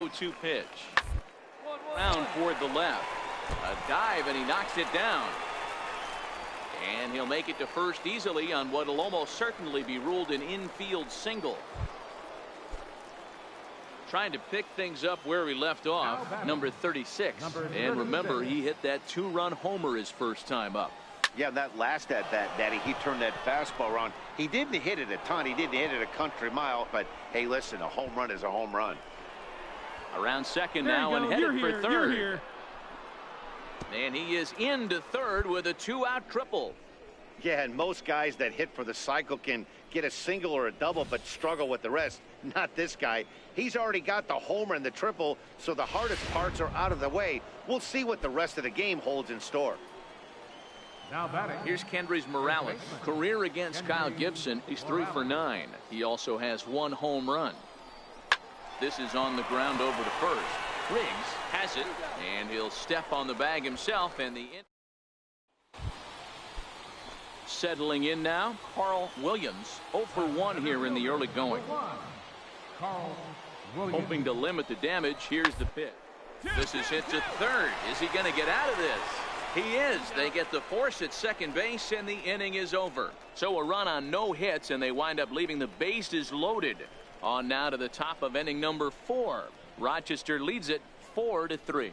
0-2 pitch. Round toward the left. A dive, and he knocks it down. And he'll make it to first easily on what will almost certainly be ruled an infield single. Trying to pick things up where he left off, number 36. And remember, he hit that 2-run homer his first time up. Yeah, that last at bat, Daddy, he turned that fastball around. He didn't hit it a ton. He didn't hit it a country mile. But, hey, listen, a home run is a home run. Around second now and headed for third. And he is into third with a 2-out triple. Yeah, and most guys that hit for the cycle can get a single or a double but struggle with the rest. Not this guy. He's already got the homer and the triple, so the hardest parts are out of the way. We'll see what the rest of the game holds in store. Now batting. Here's Kendrys Morales. Career against Kyle Gibson. He's 3 for 9. He also has 1 home run. This is on the ground over to first. Riggs has it, and he'll step on the bag himself, and settling in now, Carl Williams, 0 for 1 here in the early going. Hoping to limit the damage. Here's the pitch. This is hit to third. Is he going to get out of this? He is. They get the force at second base, and the inning is over. So a run on no hits, and they wind up leaving the bases loaded. On now to the top of inning number 4. Rochester leads it 4-3.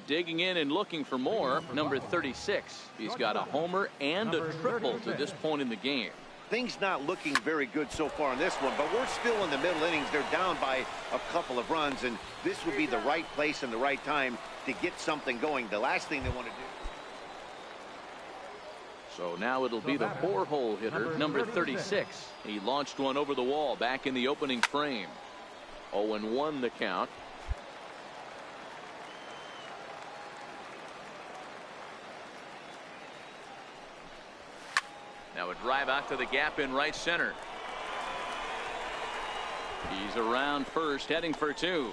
Digging in and looking for more, number 36. He's got a homer and a triple to this point in the game. Things not looking very good so far in this one, but we're still in the middle innings. They're down by a couple of runs, and this would be the right place and the right time to get something going. The last thing they want to do. So now it'll be the 4-hole hitter, number 36. He launched one over the wall back in the opening frame. 0-1 the count. Now a drive out to the gap in right center. He's around first, heading for 2.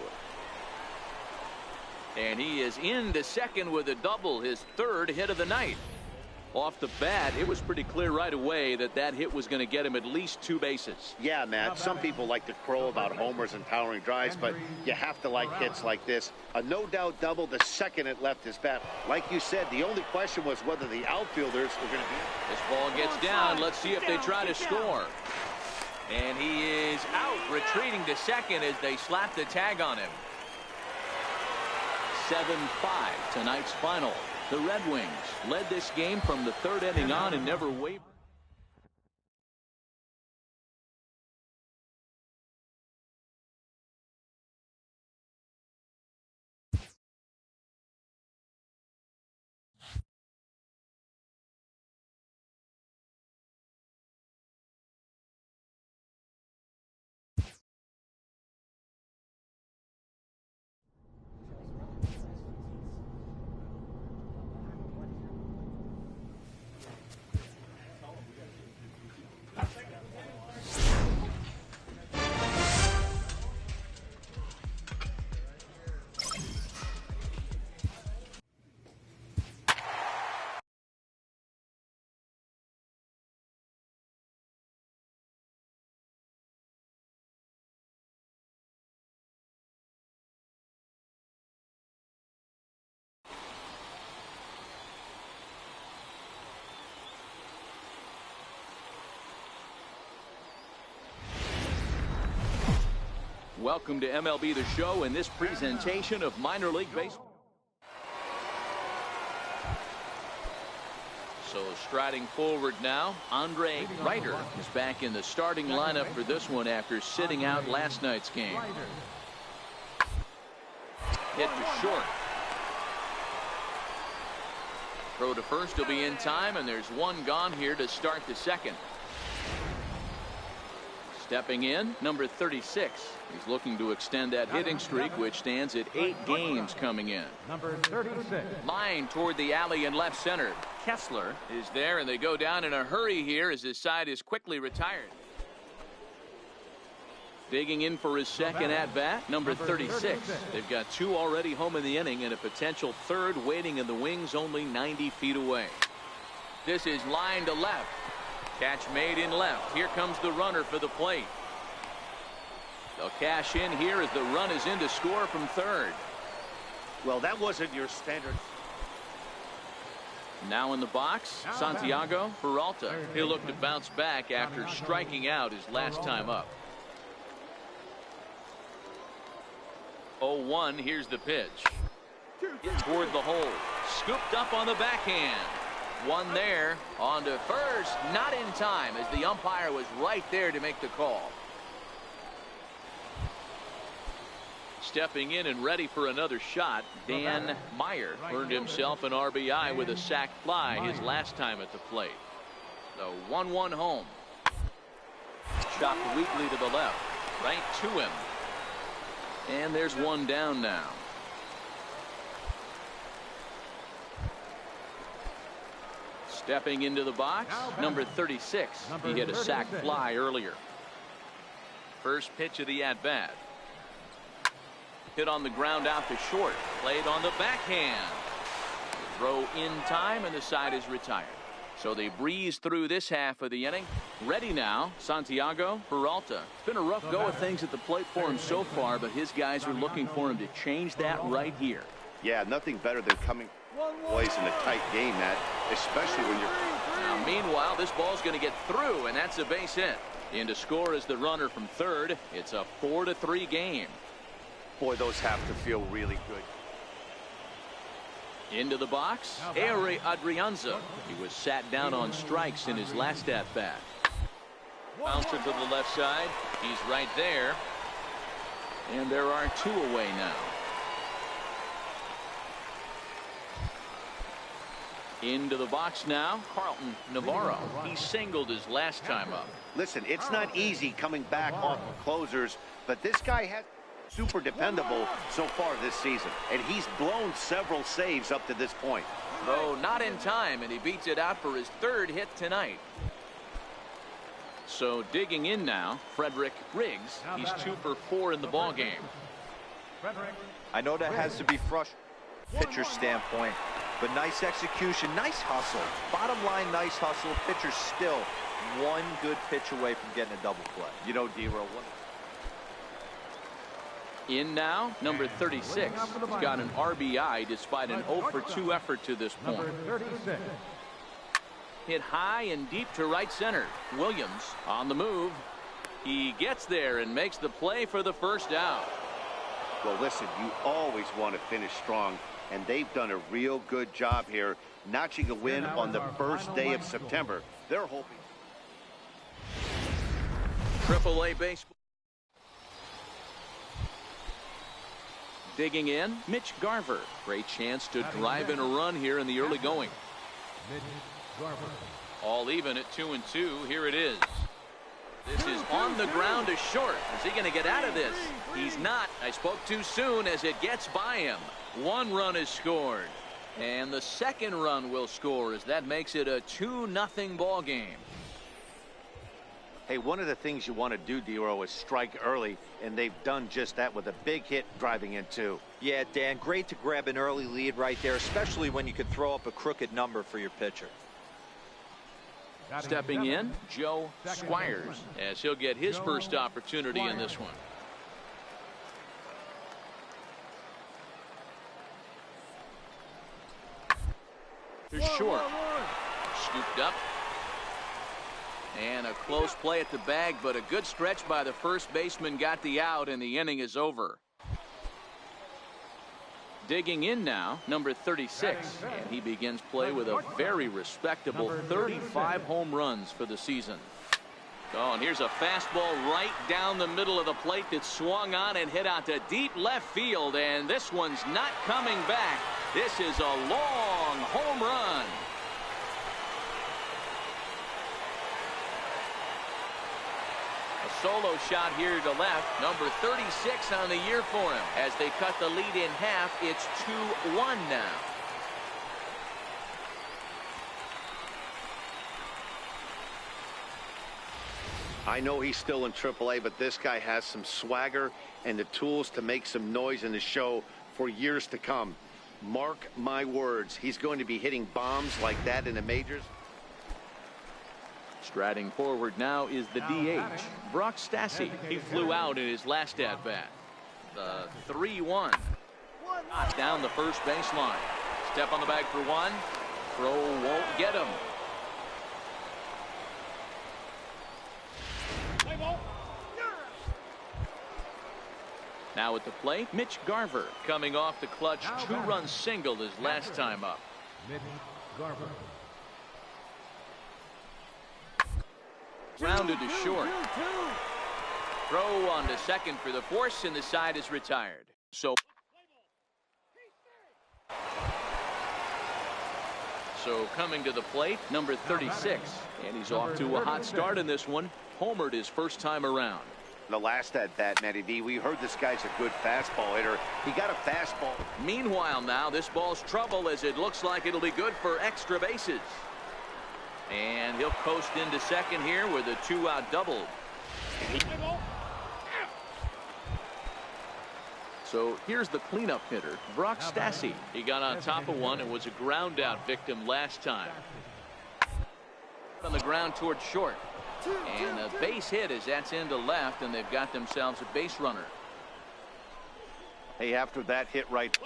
And he is into second with a double, his 3rd hit of the night. Off the bat, it was pretty clear right away that that hit was going to get him at least 2 bases. Yeah, Matt, some people like to crow about homers and towering drives, but you have to like hits like this. A no-doubt double the second it left his bat. Like you said, the only question was whether the outfielders were going to be. This ball gets down. Let's see if they try to score. And he is out, retreating to second as they slap the tag on him. 7-5, tonight's final. The Red Wings led this game from the 3rd inning on and never wavered. Welcome to MLB The Show and this presentation of minor league baseball. So striding forward now, Andre Ryder is back in the starting lineup for this one after sitting out last night's game. Hit to short. Throw to first will be in time, and there's one gone here to start the second. Stepping in, number 36. He's looking to extend that hitting streak, which stands at 8 games coming in. Number 36. Line toward the alley in left center. Kessler is there, and they go down in a hurry here as his side is quickly retired. Digging in for his second at-bat, number 36. They've got 2 already home in the inning and a potential 3rd waiting in the wings only 90 feet away. This is line to left. Catch made in left. Here comes the runner for the plate. They'll cash in here as the run is in to score from third. Well, that wasn't your standard. Now in the box, Santiago Peralta. He'll look to bounce back after striking out his last time up. 0-1. Here's the pitch. Hit toward the hole. Scooped up on the backhand. One there. On to first. Not in time as the umpire was right there to make the call. Stepping in and ready for another shot, Dan Meyer earned himself an RBI with a sac fly his last time at the plate. The 1-1 home. Chopped weakly to the left. Right to him. And there's one down now. Stepping into the box, number 36. He hit a sac fly earlier. First pitch of the at-bat. Hit on the ground out to short. Played on the backhand. Throw in time and the side is retired. So they breeze through this half of the inning. Ready now, Santiago Peralta. It's been a rough go of things at the plate for him so far, but his guys are looking for him to change that right here. Yeah, nothing better than coming place in a tight game, Matt, especially when you're... Now, meanwhile, this ball's going to get through, and that's a base hit. In to score is the runner from third. It's a 4-3 game. Boy, those have to feel really good. Into the box, Ehire Adrianza. He was sat down on strikes in his last at-bat. Bouncer to the left side. He's right there. And there are two away now. Into the box now, Carlton Navarro. He singled his last time up. Listen, it's not easy coming back off of closers, but this guy has super dependable so far this season, and he's blown several saves up to this point. Throw not in time, and he beats it out for his third hit tonight. So digging in now, Frederick Riggs. He's 2 for 4 in the ball game. I know that has to be frustrating pitcher standpoint, but nice execution, nice hustle. Bottom line, nice hustle. Pitcher's still one good pitch away from getting a double play. You know, D-Row, in now, number 36. He's got an RBI despite an 0 for 2 effort to this point. Hit high and deep to right center. Williams on the move. He gets there and makes the play for the first out. well, listen, you always want to finish strong, and they've done a real good job here, notching a win on the first day of September. They're hoping. AAA baseball. Digging in, Mitch Garver. Great chance to drive in a run here in the early going. All even at 2-2. Here it is. This is on the ground to short. Is he going to get out of this? He's not. I spoke too soon as it gets by him. One run is scored. And the second run will score as that makes it a 2-0 ball game. Hey, one of the things you want to do, D-Row, is strike early, and they've done just that with a big hit driving in two. Yeah, Dan, great to grab an early lead right there, especially when you could throw up a crooked number for your pitcher. Stepping in, Joe Squires, as he'll get his first opportunity in this one. To short. Scooped up. And a close play at the bag, but a good stretch by the first baseman got the out, and the inning is over. Digging in now, number 36, and he begins play with a very respectable 35 home runs for the season. Oh, and here's a fastball right down the middle of the plate that swung on and hit out to deep left field, and this one's not coming back. This is a long home run. Solo shot here to left. Number 36 on the year for him. As they cut the lead in half, it's 2-1 now. I know he's still in AAA, but this guy has some swagger and the tools to make some noise in the show for years to come. Mark my words, he's going to be hitting bombs like that in the majors. Striding forward now is the DH, Brock Stassi. He flew out in his last at-bat. The 3-1. Down the first baseline. Step on the bag for one. Throw won't get him. Now at the plate, Mitch Garver coming off the clutch two-run single his last time up. Mitch Garver. Grounded to short. Throw on to second for the force, and the side is retired. So coming to the plate, number 36. And he's off to a hot start in this one. Homered his first time around. The last at-bat, Matty D, we heard this guy's a good fastball hitter. He got a fastball. Meanwhile now, this ball's trouble as it looks like it'll be good for extra bases. And he'll coast into second here with a two-out double. So here's the cleanup hitter, Brock Stassi. He got on top of one and was a ground-out victim last time. On the ground towards short. And a base hit as that's into left, and they've got themselves a base runner. Hey, after that hit right.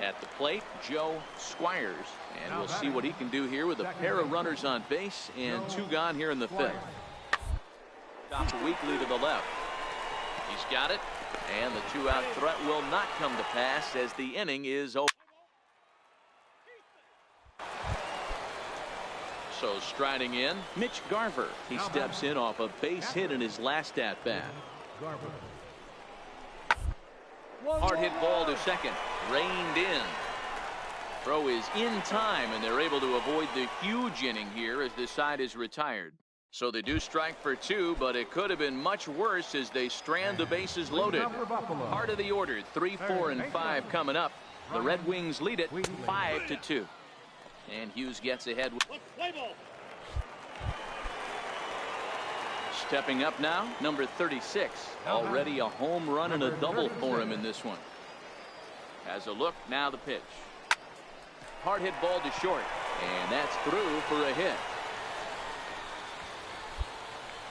At the plate, Joe Squires. And we'll see what he can do here with a pair of runners on base and two gone here in the fifth. Stops weakly to the left. He's got it, and the two-out threat will not come to pass as the inning is over. So striding in, Mitch Garver. He steps in off a base hit in his last at-bat. Hard hit ball to second. Reined in. Throw is in time, and they're able to avoid the huge inning here as the side is retired. So they do strike for two, but it could have been much worse as they strand the bases loaded. Part of the order, 3, 4, and 5 coming up. The Red Wings lead it 5-2. And Hughes gets ahead. Stepping up now, number 36. Already a home run and a double for him in this one. Has a look, now the pitch. Hard hit ball to short, and that's through for a hit.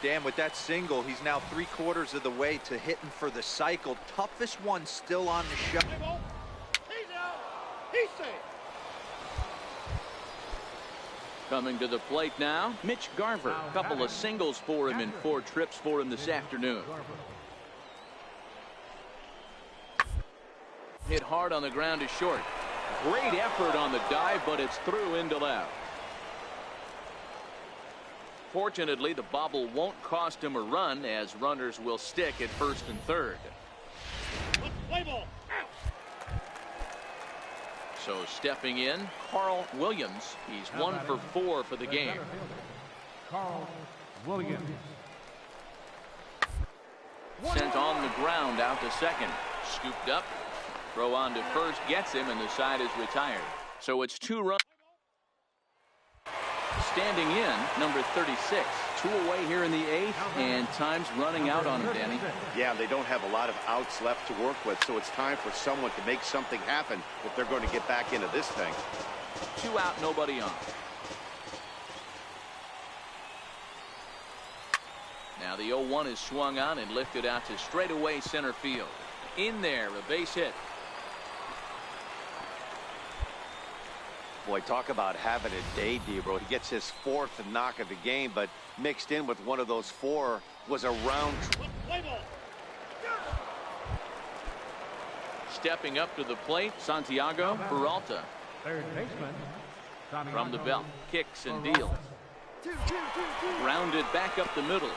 Dan, with that single, he's now 3/4 of the way to hitting for the cycle. Toughest one still on the show. He's out. He's safe. Coming to the plate now, Mitch Garver. A couple of singles for him in 4 trips for him this afternoon. Hit hard on the ground to short. Great effort on the dive, but it's through into left. Fortunately, the bobble won't cost him a run as runners will stick at first and third. So stepping in, Carl Williams. He's 1 for 4 for the game. Carl Williams. Sent on the ground out to second. Scooped up. Throw on to first gets him, and the side is retired. So it's 2 runs. Standing in, number 36. 2 away here in the 8th, and time's running out on him, Danny. Yeah, they don't have a lot of outs left to work with, so it's time for someone to make something happen if they're going to get back into this thing. 2 out, nobody on. Now the 0-1 is swung on and lifted out to straightaway center field. In there, a base hit. Boy, talk about having a day, Debro. He gets his 4th knock of the game, but mixed in with one of those 4 was a round. Stepping up to the plate, Santiago Peralta. Third baseman. From the belt, kicks and deals. Grounded back up the middle.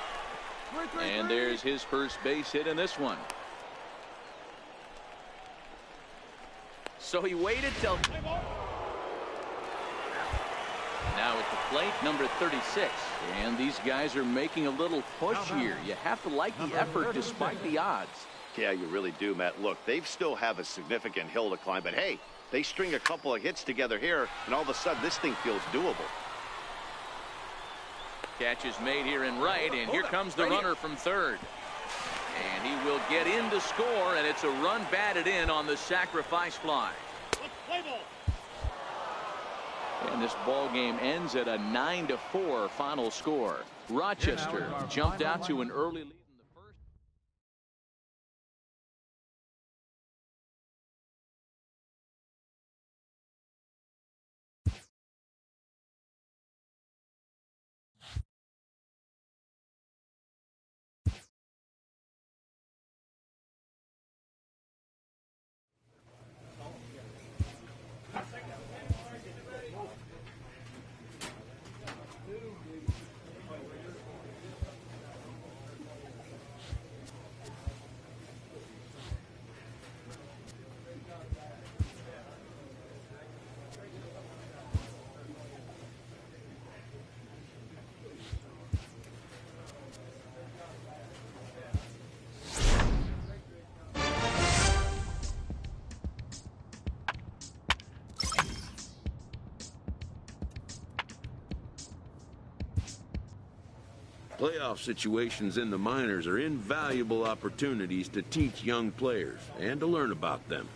And there's his first base hit in this one. So he waited till... Now at the plate, number 36. And these guys are making a little push here. You have to like the effort despite the odds. Yeah, you really do, Matt. Look, they still have a significant hill to climb, but hey, they string a couple of hits together here, and all of a sudden this thing feels doable. Catch is made here in right, and here comes the runner from third. And he will get in to score, and it's a run batted in on the sacrifice fly. And this ball game ends at a 9-4 final score. Rochester jumped out to an early lead. Playoff situations in the minors are invaluable opportunities to teach young players and to learn about them.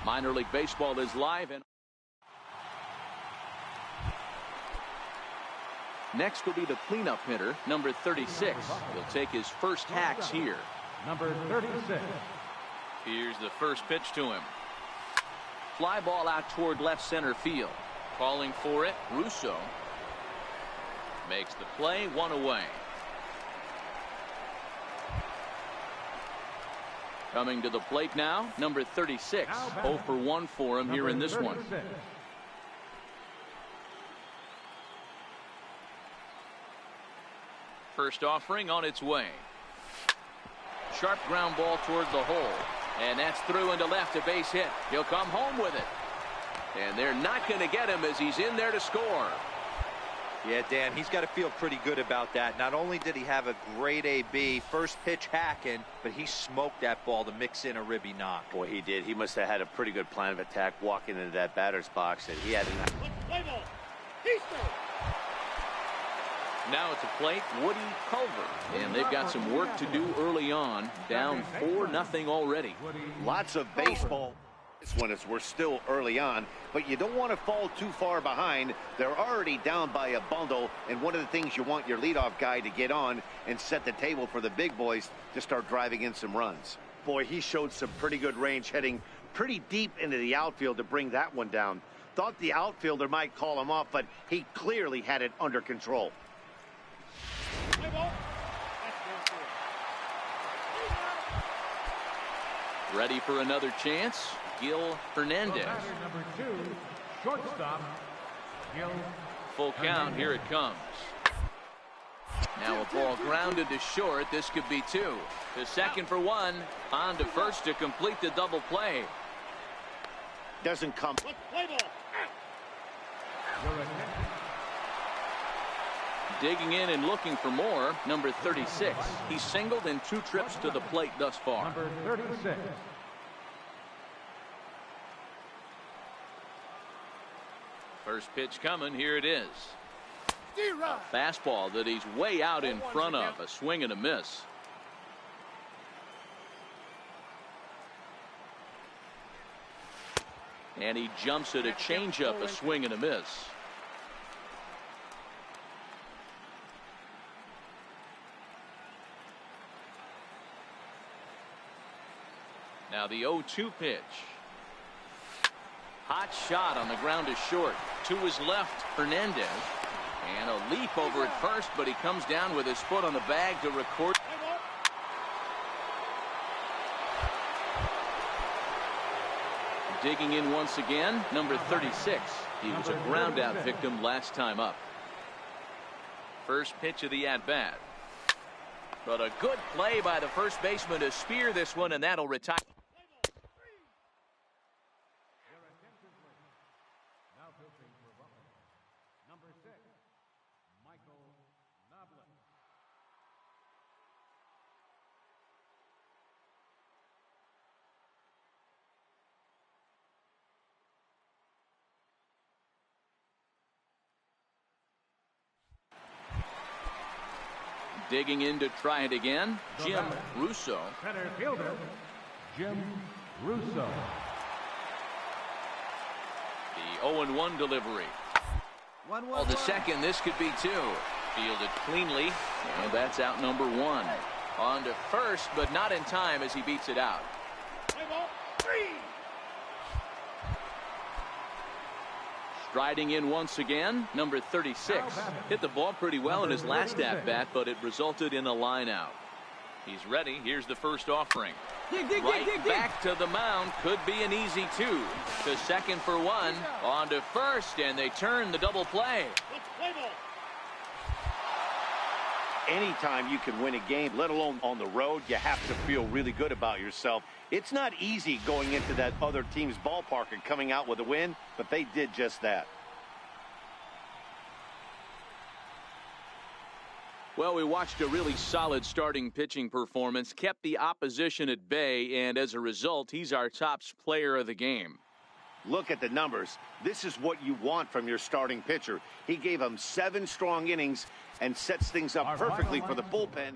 Minor League Baseball is live. And next will be the cleanup hitter, number 36. He'll take his first hacks here. Number 36. Here's the first pitch to him. Fly ball out toward left center field. Calling for it, Russo. Makes the play, 1 away. Coming to the plate now, number 36. 0 for 1 for him here in this one. First offering on its way. Sharp ground ball toward the hole. And that's through into left, a base hit. He'll come home with it. And they're not going to get him as he's in there to score. Yeah, Dan, he's got to feel pretty good about that. Not only did he have a great AB, first pitch hacking, but he smoked that ball to mix in a ribby knock. Boy, he did. He must have had a pretty good plan of attack walking into that batter's box, and he had an... Play ball. He's there. Now at the plate, Woody Culver. And they've got some work to do early on. Down 4-0 already. Lots of baseball. This one is we're still early on, but you don't want to fall too far behind. They're already down by a bundle, and one of the things you want your leadoff guy to get on and set the table for the big boys to start driving in some runs. Boy, he showed some pretty good range, heading pretty deep into the outfield to bring that one down. Thought the outfielder might call him off, but he clearly had it under control. Play ball. That's downfield. Ready for another chance. Gil Hernandez. Number 2, shortstop, Gil. Full count. Here it comes. Now a ball grounded to short. This could be 2. To second for 1. On to first to complete the double play. Doesn't come. Play ball. Digging in and looking for more. Number 36. He's singled in 2 trips to the plate thus far. Number 36. First pitch coming. Here it is. D-Rod. Fastball that he's way out in front of. A swing and a miss. And he jumps at a changeup. A swing and a miss. Now the 0-2 pitch. Hot shot on the ground to short. To his left, Hernandez. And a leap over at first, but he comes down with his foot on the bag to record. Digging in once again, number 36. He was a ground out victim last time up. First pitch of the at-bat. But a good play by the first baseman to spear this one, and that'll retire. Number 6, Michael Noblin. Digging in to try it again, Jim Russo. Center fielder, Jim Russo. The 0-1 delivery. Well, the second, this could be 2. Fielded cleanly, and that's out number 1. On to first, but not in time as he beats it out. Play ball. 3. Striding in once again, number 36. Hit the ball pretty well in his last at-bat, but it resulted in a line out. He's ready. Here's the first offering. Right back to the mound. Could be an easy 2. To second for 1. On to first, and they turn the double play. Play ball. Anytime you can win a game, let alone on the road, you have to feel really good about yourself. It's not easy going into that other team's ballpark and coming out with a win, but they did just that. Well, we watched a really solid starting pitching performance, kept the opposition at bay, and as a result, he's our top player of the game. Look at the numbers. This is what you want from your starting pitcher. He gave them 7 strong innings and sets things up perfectly for the bullpen.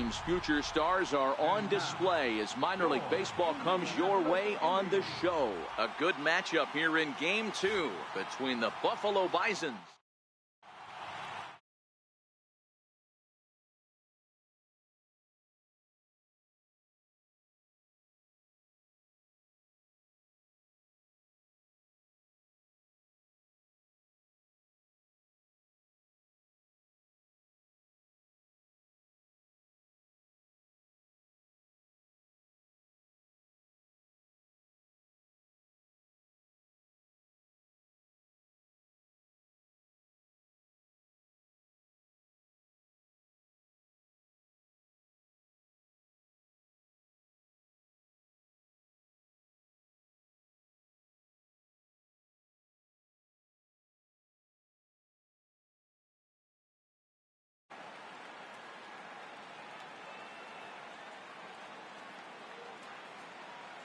team's future stars are on display as minor league baseball comes your way on the show. A good matchup here in Game 2 between the Buffalo Bisons.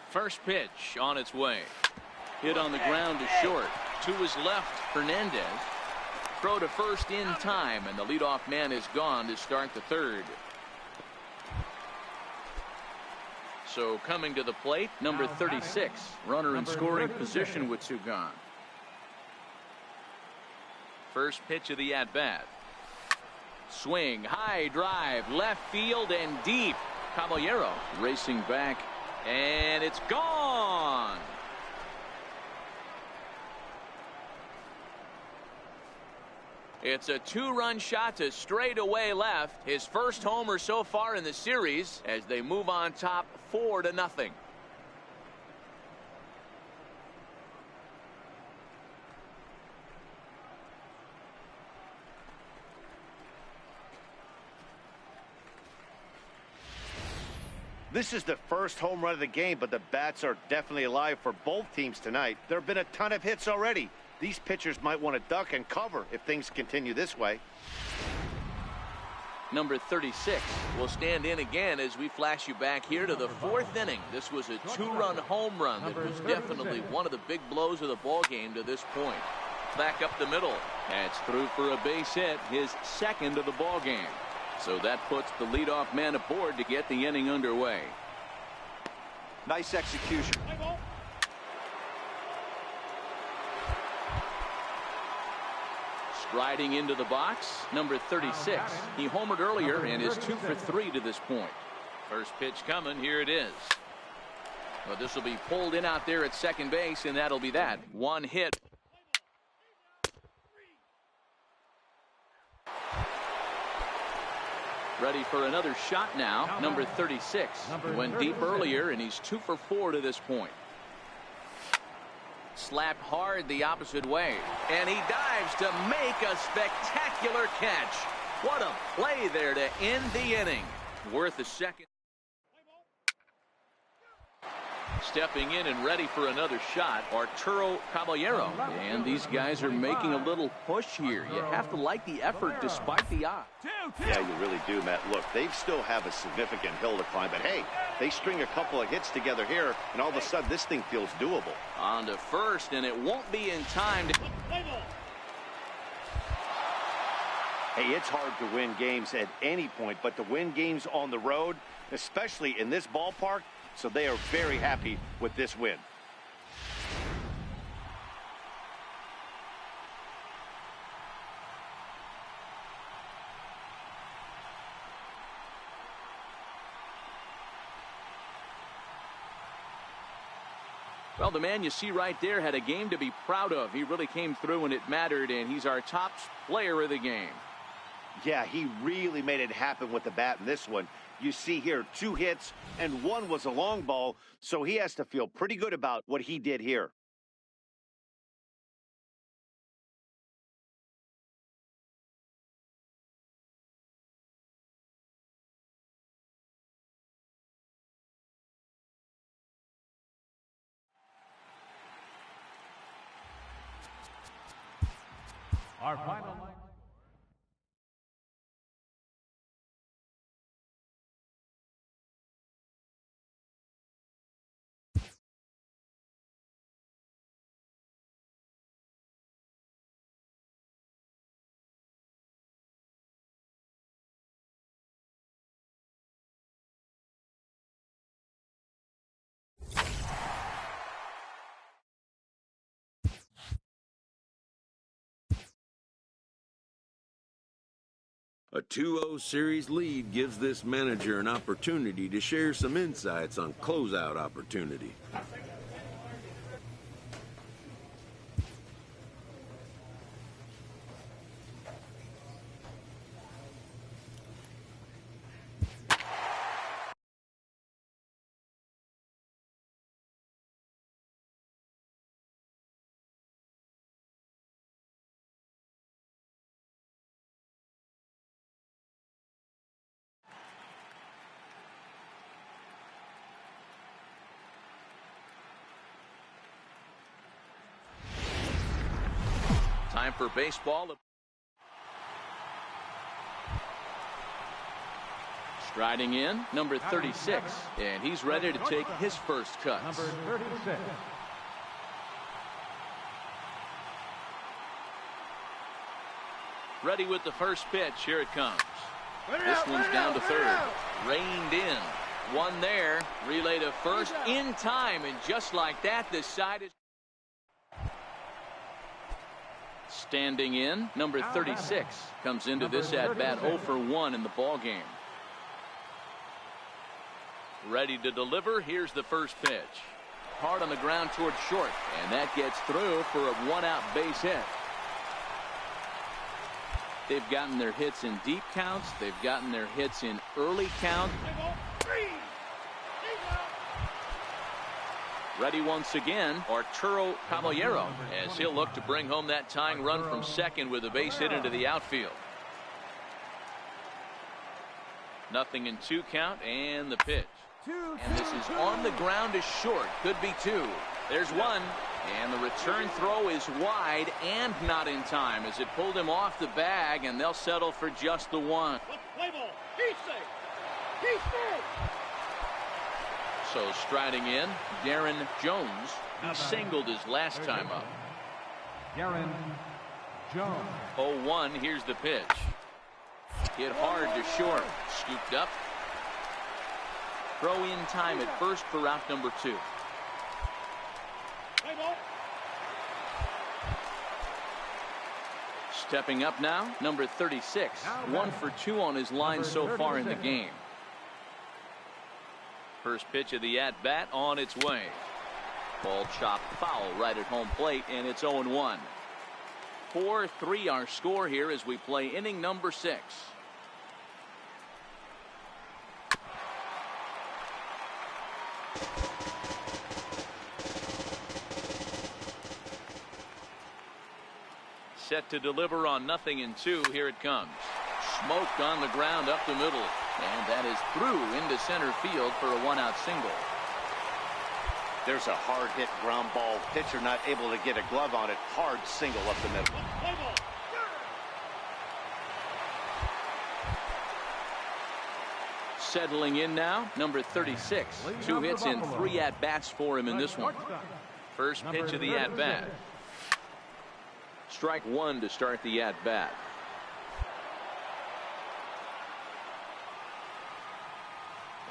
First pitch on its way. Hit on the ground to short. To his left, Hernandez. Throw to first in time, and the leadoff man is gone to start the third. So coming to the plate, number 36. Runner in scoring position with two gone. First pitch of the at-bat. Swing, high drive, left field and deep. Caballero racing back. And it's gone. It's a two-run shot to straightaway left. His first homer so far in the series as they move on top 4-0. This is the first home run of the game, but the bats are definitely alive for both teams tonight. There have been a ton of hits already. These pitchers might want to duck and cover if things continue this way. Number 36 will stand in again as we flash you back here to the fourth inning. This was a two-run home run that was definitely one of the big blows of the ball game to this point. Back up the middle. That's through for a base hit, his second of the ball game. So that puts the leadoff man aboard to get the inning underway. Nice execution. Striding into the box, number 36. He homered earlier and is 2 for 3 to this point. First pitch coming. Here it is. Well, this will be pulled in out there at second base, and that'll be that. One hit. Ready for another shot now. Number 36. He went deep earlier, and he's 2 for 4 to this point. Slapped hard the opposite way, and he dives to make a spectacular catch. What a play there to end the inning. Worth a second. Stepping in and ready for another shot, Arturo Caballero. And these guys are making a little push here. You have to like the effort despite the odds. Yeah, you really do, Matt. Look, they still have a significant hill to climb, but hey, they string a couple of hits together here, and all of a sudden this thing feels doable. On to first, and it won't be in time to... Hey, it's hard to win games at any point, but to win games on the road, especially in this ballpark, so they are very happy with this win. Well, the man you see right there had a game to be proud of. He really came through when it mattered, and he's our top player of the game. Yeah, he really made it happen with the bat in this one. You see here 2 hits, and 1 was a long ball, so he has to feel pretty good about what he did here. Our final A 2-0 series lead gives this manager an opportunity to share some insights on closeout opportunity. Time for baseball. Striding in, number 36, and he's ready to take his first cuts. Number 36. Ready with the first pitch. Here it comes. This one's down to third. Reined in. One there. Relay to first in time, and just like that, the side is standing in. Number 36 comes into this at-bat 0 for 1 in the ball game. Ready to deliver. Here's the first pitch. Hard on the ground towards short, and that gets through for a one-out base hit. They've gotten their hits in deep counts. They've gotten their hits in early count. Ready once again, Arturo Caballero, as he'll look to bring home that tying run from second with a base hit into the outfield. Nothing in 2 count, and the pitch. And this is on the ground to short. Could be 2. There's 1. And the return throw is wide and not in time as it pulled him off the bag, and they'll settle for just the 1. So striding in, Darren Jones. He singled his last time up. Darren Jones. 0-1. Here's the pitch. Hit hard to short. Scooped up. Throw in time at first for out number 2. Stepping up now, number 36. 1 for 2 on his line so far in the game. First pitch of the at-bat on its way. Ball chopped foul right at home plate, and it's 0-1. 4-3 our score here as we play inning number 6. Set to deliver on 0-2. Here it comes. Smoked on the ground up the middle. And that is through into center field for a 1-out single. There's a hard hit ground ball. Pitcher not able to get a glove on it. Hard single up the middle. Settling in now, number 36. 2 hits in 3 at-bats for him in this one. First pitch of the at-bat. Strike 1 to start the at-bat.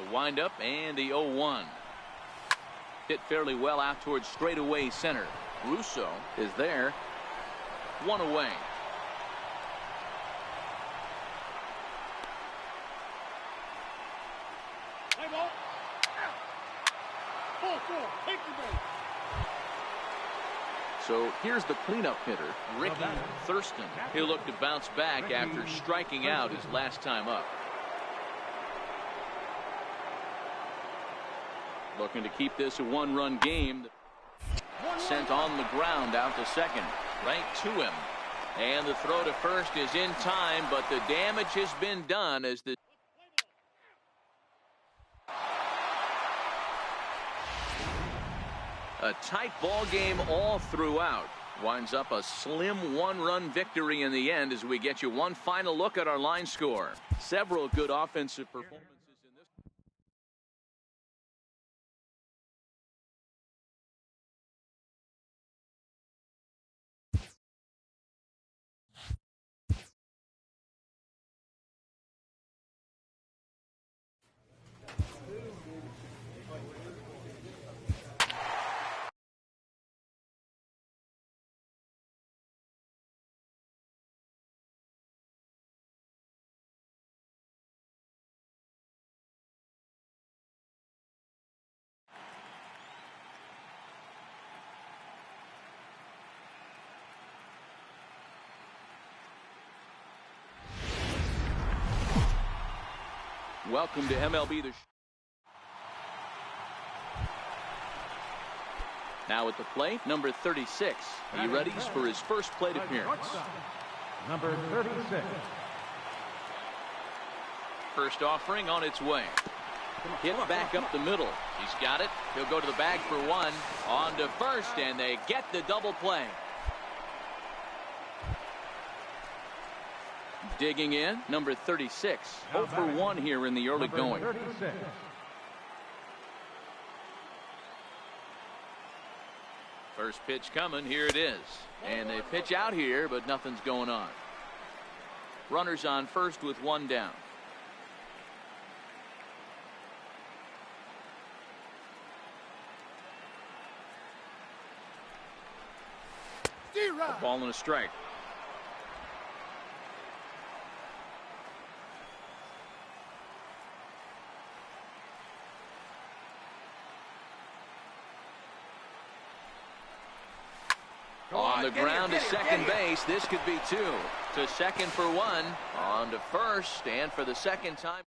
The windup and the 0-1. Hit fairly well out towards straightaway center. Russo is there. 1 away. So here's the cleanup hitter, Ricky Thurston. He'll look to bounce back after striking out his last time up. Looking to keep this a 1-run game. Sent on the ground out to second. Right to him. And the throw to first is in time, but the damage has been done as the a tight ball game all throughout. Winds up a slim 1-run victory in the end as we get you one final look at our line score. Several good offensive performances. welcome to MLB The Now at the plate, number 36. He readies for his first plate appearance. Number 36. First offering on its way. Hit back up the middle. He's got it. He'll go to the bag for one. On to first, and they get the double play. Digging in, number 36. 0 for 1 here in the early going. 36. First pitch coming. Here it is. And they pitch out here, but nothing's going on. Runners on first with one down. A ball and a strike. On the ground to second base. This could be two. To second for one. On to first. And for the second time.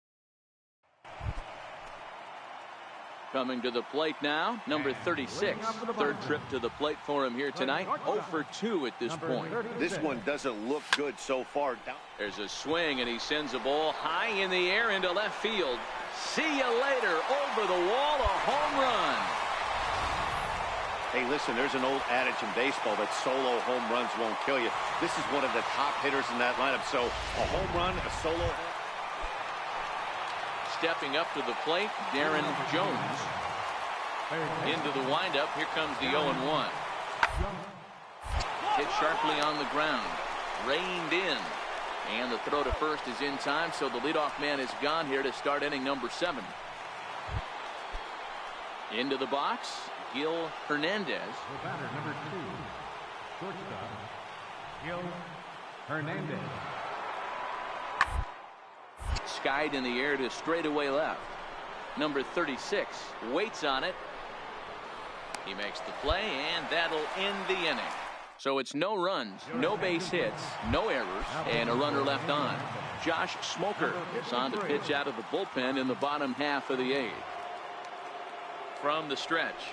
Coming to the plate now, number 36. Third trip to the plate for him here tonight. 0 for 2 at this point. This one doesn't look good so far. There's a swing, and he sends a ball high in the air into left field. See you later. Over the wall, a home run. Hey, listen, there's an old adage in baseball that solo home runs won't kill you. This is one of the top hitters in that lineup. So a home run, a solo. Stepping up to the plate, Darren Jones. Into the windup. Here comes the 0-1. Hit sharply on the ground. Reined in. And the throw to first is in time, so the leadoff man is gone here to start inning number 7. Into the box, Gil Hernandez. The batter, number 2, shortstop, Gil Hernandez. Skied in the air to straightaway left. Number 36 waits on it. He makes the play, and that'll end the inning. So it's no runs, no base hits, no errors, and a runner left on. Josh Smoker is on to pitch out of the bullpen in the bottom half of the 8th. From the stretch.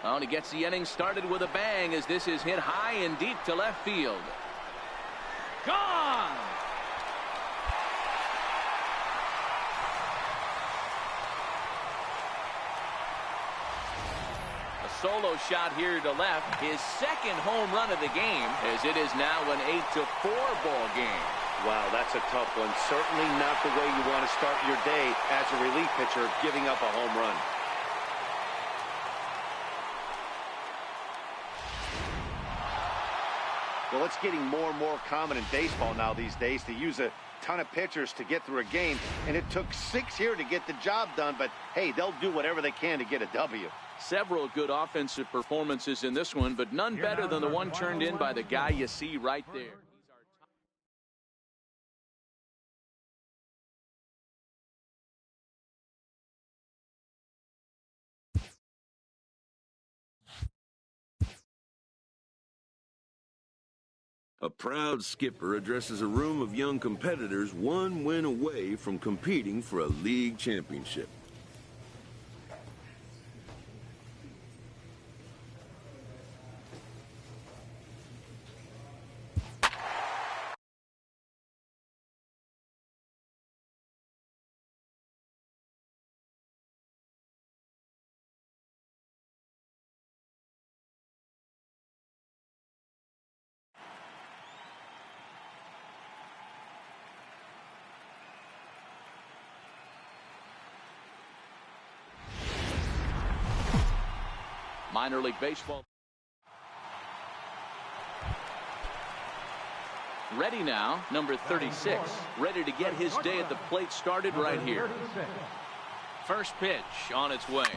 Oh, and he gets the inning started with a bang as this is hit high and deep to left field. Gone! Solo shot here to left, his second home run of the game, as it is now an 8-4 ball game. Wow, that's a tough one. Certainly not the way you want to start your day as a relief pitcher, giving up a home run. Well, it's getting more and more common in baseball now these days to use a ton of pitchers to get through a game, and it took 6 here to get the job done, but hey, they'll do whatever they can to get a W. Several good offensive performances in this one, but none better than the one turned in by the guy you see right there. A proud skipper addresses a room of young competitors one win away from competing for a league championship. Minor League Baseball. Ready now, number 36. Ready to get his day at the plate started right here. First pitch on its way.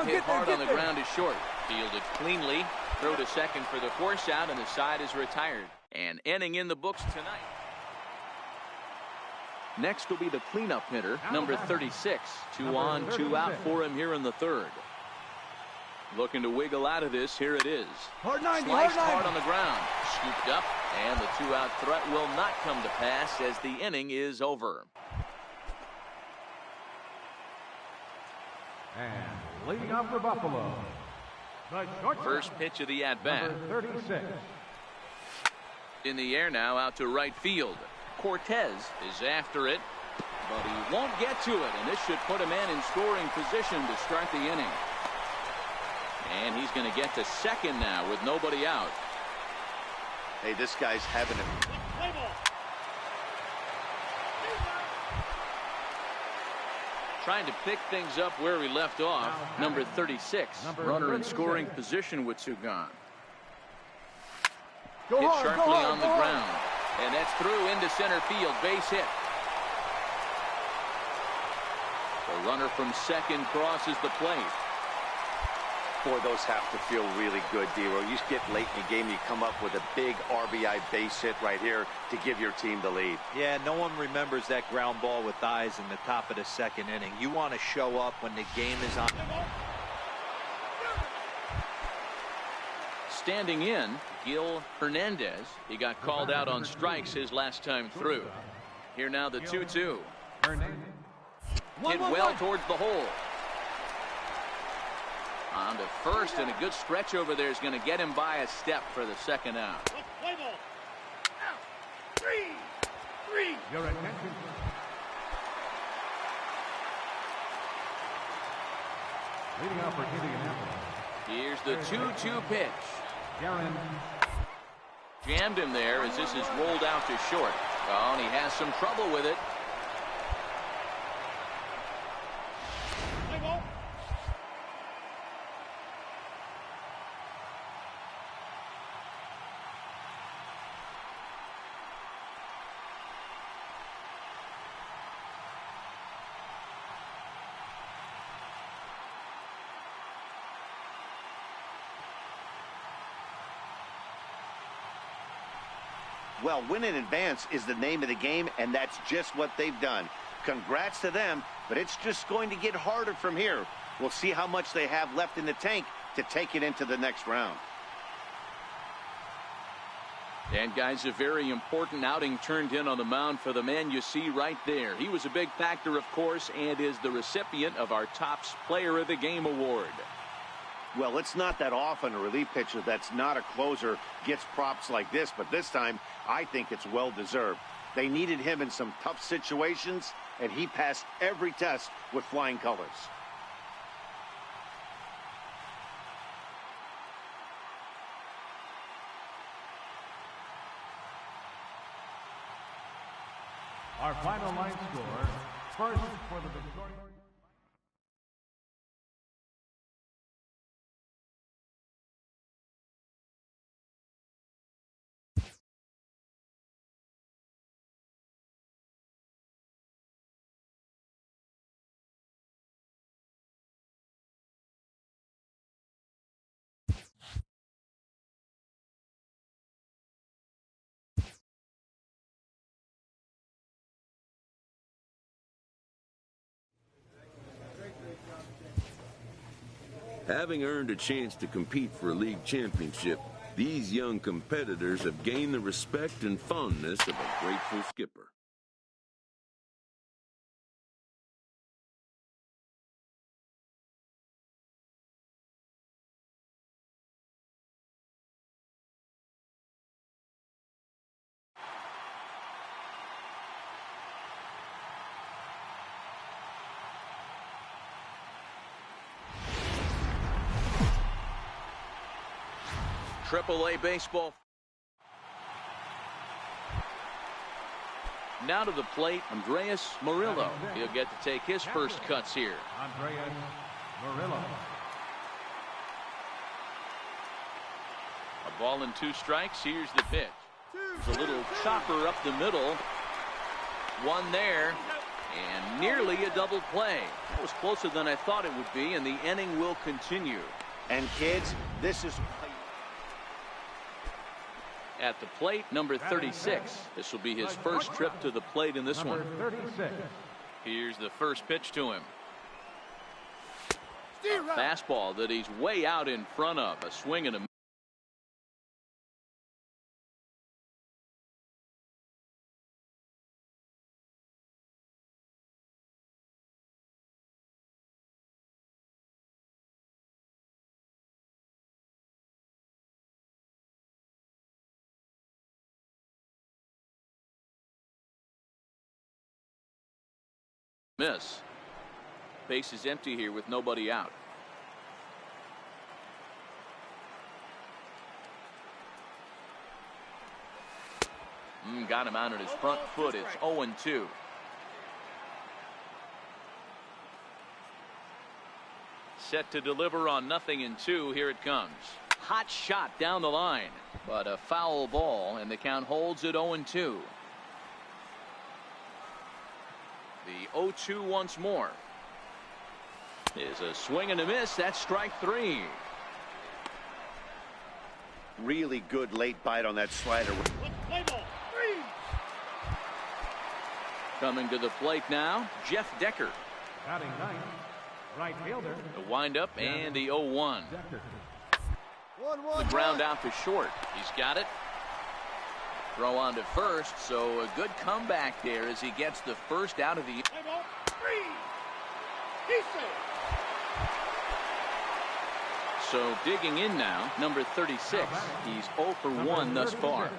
Hit hard on the ground is short. Fielded cleanly. Throw to second for the force out, and the side is retired. And inning in the books tonight. Next will be the cleanup hitter, number 36. 2 on, 2 out for him here in the 3rd. Looking to wiggle out of this. Here it is. Sliced hard on the ground. Scooped up, and the 2-out threat will not come to pass as the inning is over. Leading off for Buffalo, the shortstop, First pitch of the at-bat. number 36. In the air now, out to right field. Cortez is after it, but he won't get to it, and this should put a man in scoring position to start the inning. And he's going to get to second now with nobody out. Hey, this guy's having a... Play ball. Trying to pick things up where he left off. Number 36. Runner in scoring position with two gone. Hit sharply on the ground. And that's through into center field. Base hit. The runner from second crosses the plate. Boy, those have to feel really good, D-Row. You get late in the game, you come up with a big RBI base hit right here to give your team the lead. Yeah, no one remembers that ground ball with eyes in the top of the second inning. You want to show up when the game is on. Standing in, Gil Hernandez. He got called out on strikes his last time through. Here now the 2-2. Hernandez. Hit well towards the hole. On to first, and a good stretch over there is going to get him by a step for the second out. Play ball. Out. Three. Your attention. Leading off for Indianapolis, Here's the 2-2 pitch. Darren. Jammed him there as this is rolled out to short. Oh, and he has some trouble with it. Play ball. Well, win in advance is the name of the game, and that's just what they've done. Congrats to them, but it's just going to get harder from here. We'll see how much they have left in the tank to take it into the next round. And guys, a very important outing turned in on the mound for the man you see right there. He was a big factor, of course, and is the recipient of our Topps Player of the Game award. Well, it's not that often a relief pitcher that's not a closer gets props like this, but this time I think it's well-deserved. They needed him in some tough situations, and he passed every test with flying colors. Our final line score, first for the Victoria. Having earned a chance to compete for a league championship, these young competitors have gained the respect and fondness of a grateful skipper. Triple-A baseball. Now to the plate, Andres Murillo. He'll get to take his first cuts here. Andres Murillo. A ball and 2 strikes. Here's the pitch. There's a little chopper up the middle. One there, and nearly a double play. That was closer than I thought it would be, and the inning will continue. And kids, this is... At the plate, number 36. This will be his first trip to the plate in this one. Number 36. Here's the first pitch to him. Steer right. Fastball that he's way out in front of. A swing and a Miss. Base is empty here with nobody out. Got him out on his front foot. It's 0-2. Set to deliver on 0-2. Here it comes. Hot shot down the line, but a foul ball, and the count holds at 0-2. The 0-2 once more. Is a swing and a miss. That's strike 3. Really good late bite on that slider. Play ball. 3. Coming to the plate now, Jeff Decker. Batting ninth, right fielder. The windup and the 0-1. Decker. The ground out to short. He's got it. Throw on to first, so a good comeback there as he gets the first out of the. Play ball. 3. He's safe. So digging in now, number 36. He's 0 for 1 thus far.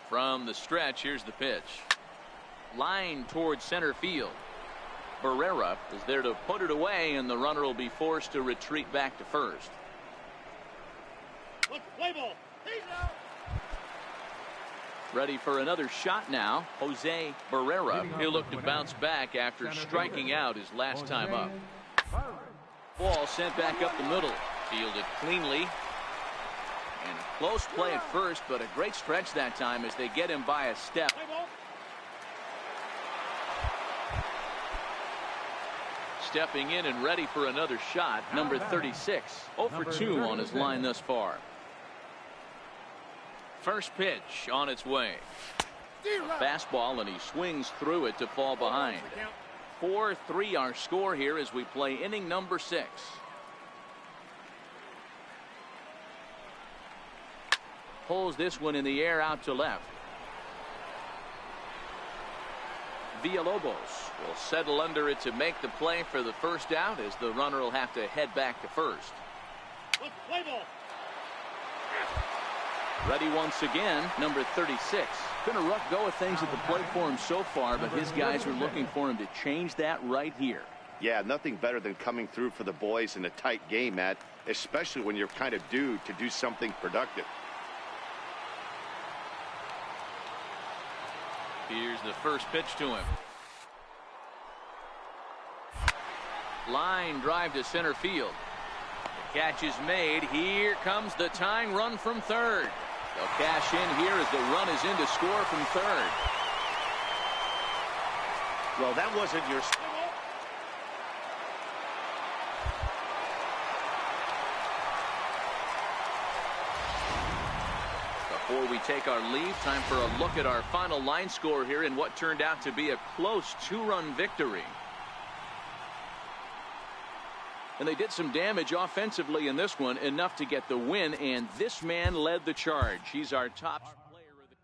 From the stretch, here's the pitch. Line towards center field. Barrera is there to put it away, and the runner will be forced to retreat back to first. Play ball. He's out. Ready for another shot now, Jose Barrera. He'll look to bounce back after striking out his last time up. Ball sent back up the middle. Fielded cleanly. And close play at first, but a great stretch that time as they get him by a step. Play ball. Stepping in and ready for another shot, number 36. 0 for 2 on his line thus far. First pitch on its way. A fastball, and he swings through it to fall behind. 4-3 our score here as we play inning number 6. Pulls this one in the air out to left. Villalobos will settle under it to make the play for the first out as the runner will have to head back to first. Play ball. Ready once again, number 36. Been a rough go of things at the plate for him so far, but his guys are looking for him to change that right here. Yeah, nothing better than coming through for the boys in a tight game, Matt, especially when you're kind of due to do something productive. Here's the first pitch to him. Line drive to center field. The catch is made. Here comes the tying run from third. They'll cash in here as the run is in to score from third. Well, that wasn't your. Before we take our leave, time for a look at our final line score here in what turned out to be a close 2-run victory. And they did some damage offensively in this one, enough to get the win, and this man led the charge. He's our top player of the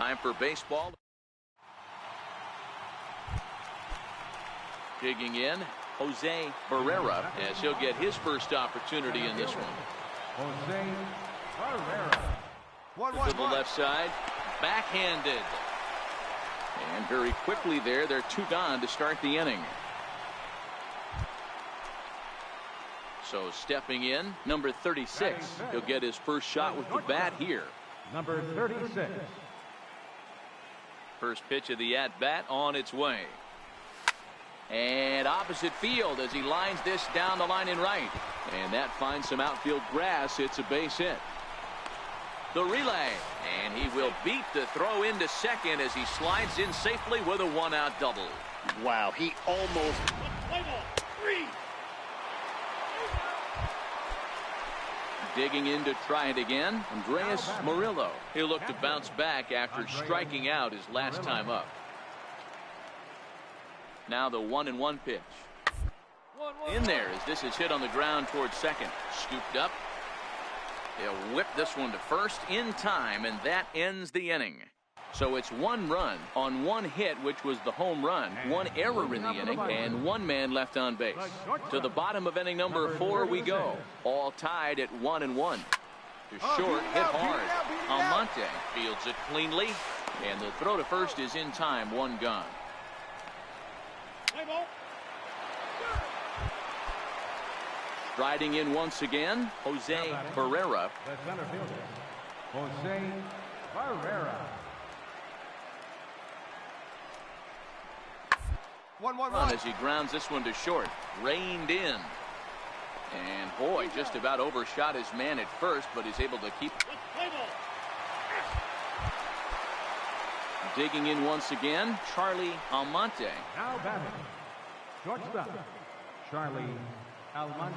Time for baseball. Digging in, Jose Barrera, as he'll get his first opportunity in this one. Jose Barrera. To the left side, backhanded. And very quickly there, they're 2 gone to start the inning. So stepping in, number 36. He'll get his first shot with the bat here. Number 36. First pitch of the at-bat on its way. And opposite field as he lines this down the line in right. And that finds some outfield grass. It's a base hit. The relay. And he will beat the throw into second as he slides in safely with a 1-out double. Wow, he almost... Play ball. 3. Digging in to try it again, Andres Murillo. He'll look to bounce back after striking out his last time up. Now the 1-1 pitch. In there as this is hit on the ground towards second. Scooped up. They'll whip this one to first in time, and that ends the inning. So it's 1 run on 1 hit, which was the home run, 1 error in the inning, and 1 man left on base. To the bottom of inning number 4 we go, all tied at 1-1. To short, hit hard. Almonte fields it cleanly, and the throw to first is in time, 1 gone. Play ball. Striding in once again, Jose Barrera. The center fielder, Jose Barrera. 1-1 as he grounds this one to short. Reined in. And boy, just about overshot his man at first, but he's able to keep. Play ball. Digging in once again, Charlie Almonte. Now batting, shortstop, Charlie Almonte.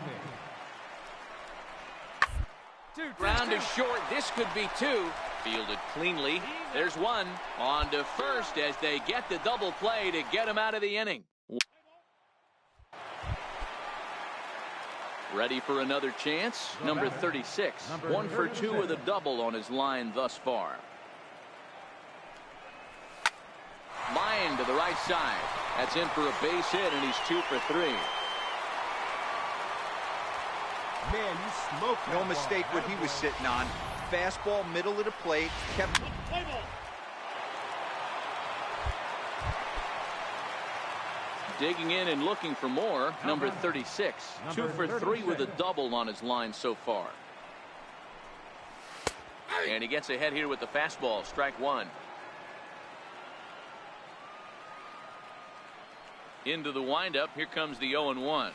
Ground is short. This could be 2. Fielded cleanly. There's 1. On to first as they get the double play to get him out of the inning. Ready for another chance. Number 36. 1 for 2 with a double on his line thus far. Line to the right side. That's in for a base hit, and he's 2 for 3. Man, you smoked. No mistake what he was sitting on. Fastball, middle of the plate. Kept. Play ball. Digging in and looking for more. Number 36. 2 for 3 with a double on his line so far. And he gets ahead here with the fastball. Strike 1. Into the windup. Here comes the 0-1.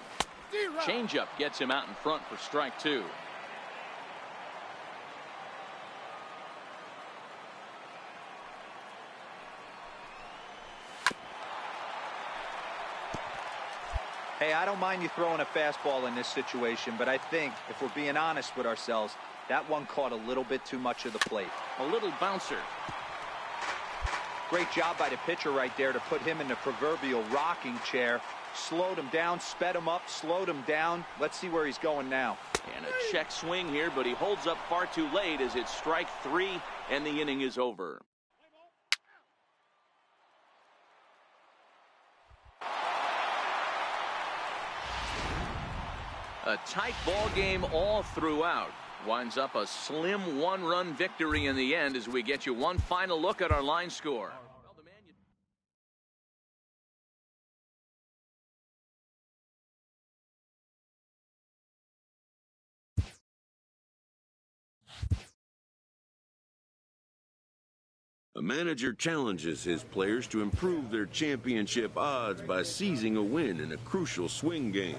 Changeup gets him out in front for strike 2. Hey, I don't mind you throwing a fastball in this situation, but I think if we're being honest with ourselves, that one caught a little bit too much of the plate. A little bouncer. Great job by the pitcher right there to put him in the proverbial rocking chair. Slowed him down, sped him up, slowed him down. Let's see where he's going now. And a check swing here, but he holds up far too late as it's strike 3 and the inning is over. A tight ball game all throughout. Winds up a slim 1-run victory in the end as we get you one final look at our line score. A manager challenges his players to improve their championship odds by seizing a win in a crucial swing game.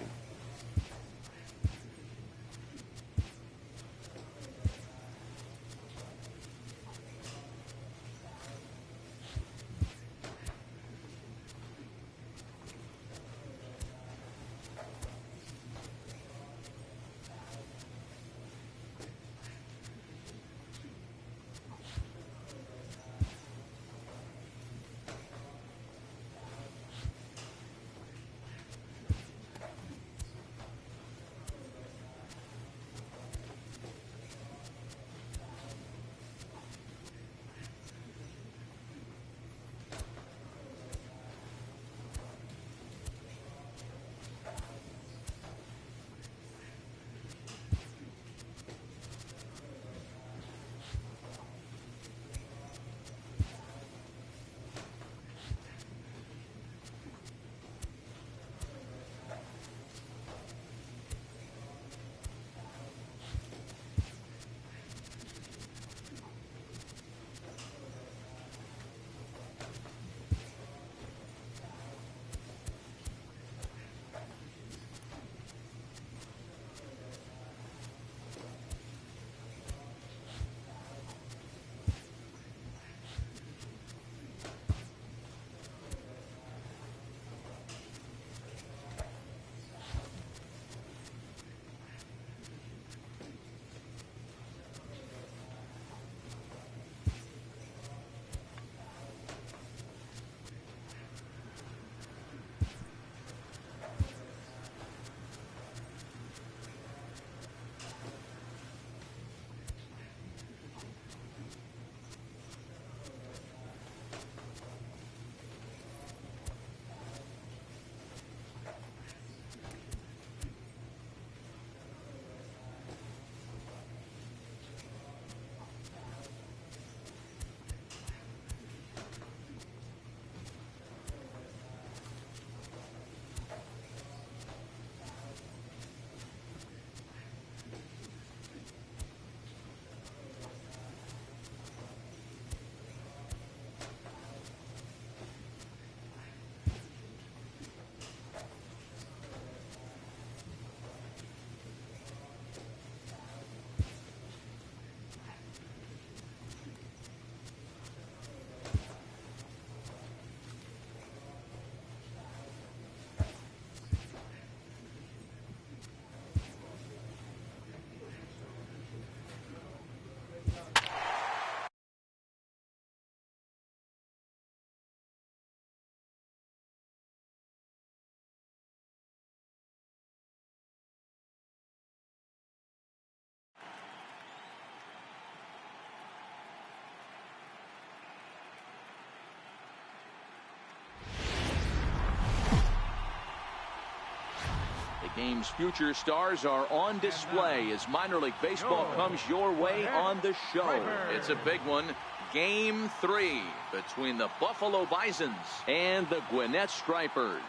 game's future stars are on display as minor league baseball comes your way on the show. It's a big one. Game 3 between the Buffalo Bisons and the Gwinnett Stripers.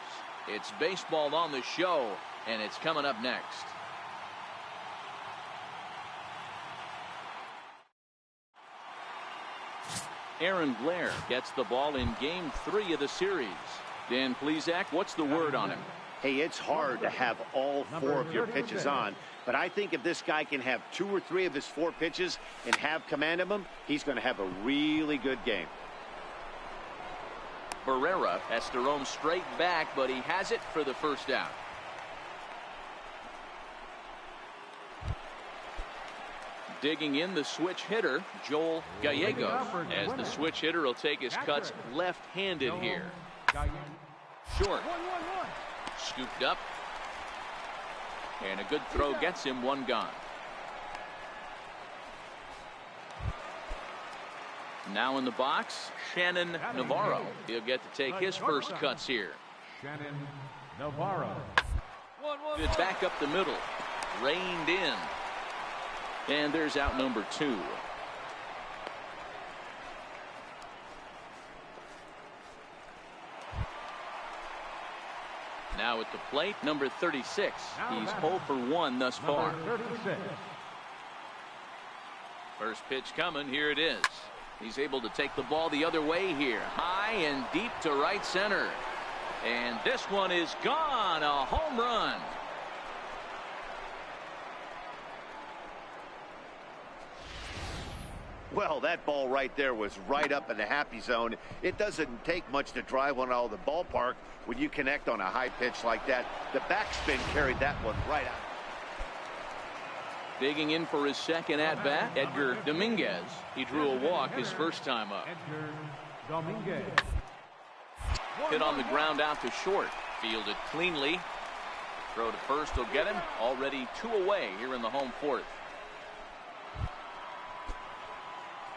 It's baseball on the show, and it's coming up next. Aaron Blair gets the ball in Game 3 of the series. Dan Plesac, what's the word on him? Hey, it's hard to have all 4 of your pitches on, but I think if this guy can have 2 or 3 of his 4 pitches and have command of them, he's going to have a really good game. Barrera has to roam straight back, but he has it for the first out. Digging in the switch hitter, Joel Gallegos, as the switch hitter will take his cuts left-handed here. Short. Scooped up. And a good throw gets him 1 gone. Now in the box, Shannon Navarro. He'll get to take his first cuts here. Shannon Navarro. Good back up the middle. Reined in. And there's out number 2. Now at the plate, number 36. He's 0 for 1 thus far. First pitch coming. Here it is. He's able to take the ball the other way here. High and deep to right center. And this one is gone. A home run. Well, that ball right there was right up in the happy zone. It doesn't take much to drive one out of the ballpark when you connect on a high pitch like that. The backspin carried that one right out. Digging in for his second at-bat, Edgar Dominguez. He drew a walk his first time up. Edgar Dominguez. Hit on the ground out to short. Fielded cleanly. Throw to first will get him. Already 2 away here in the home 4th.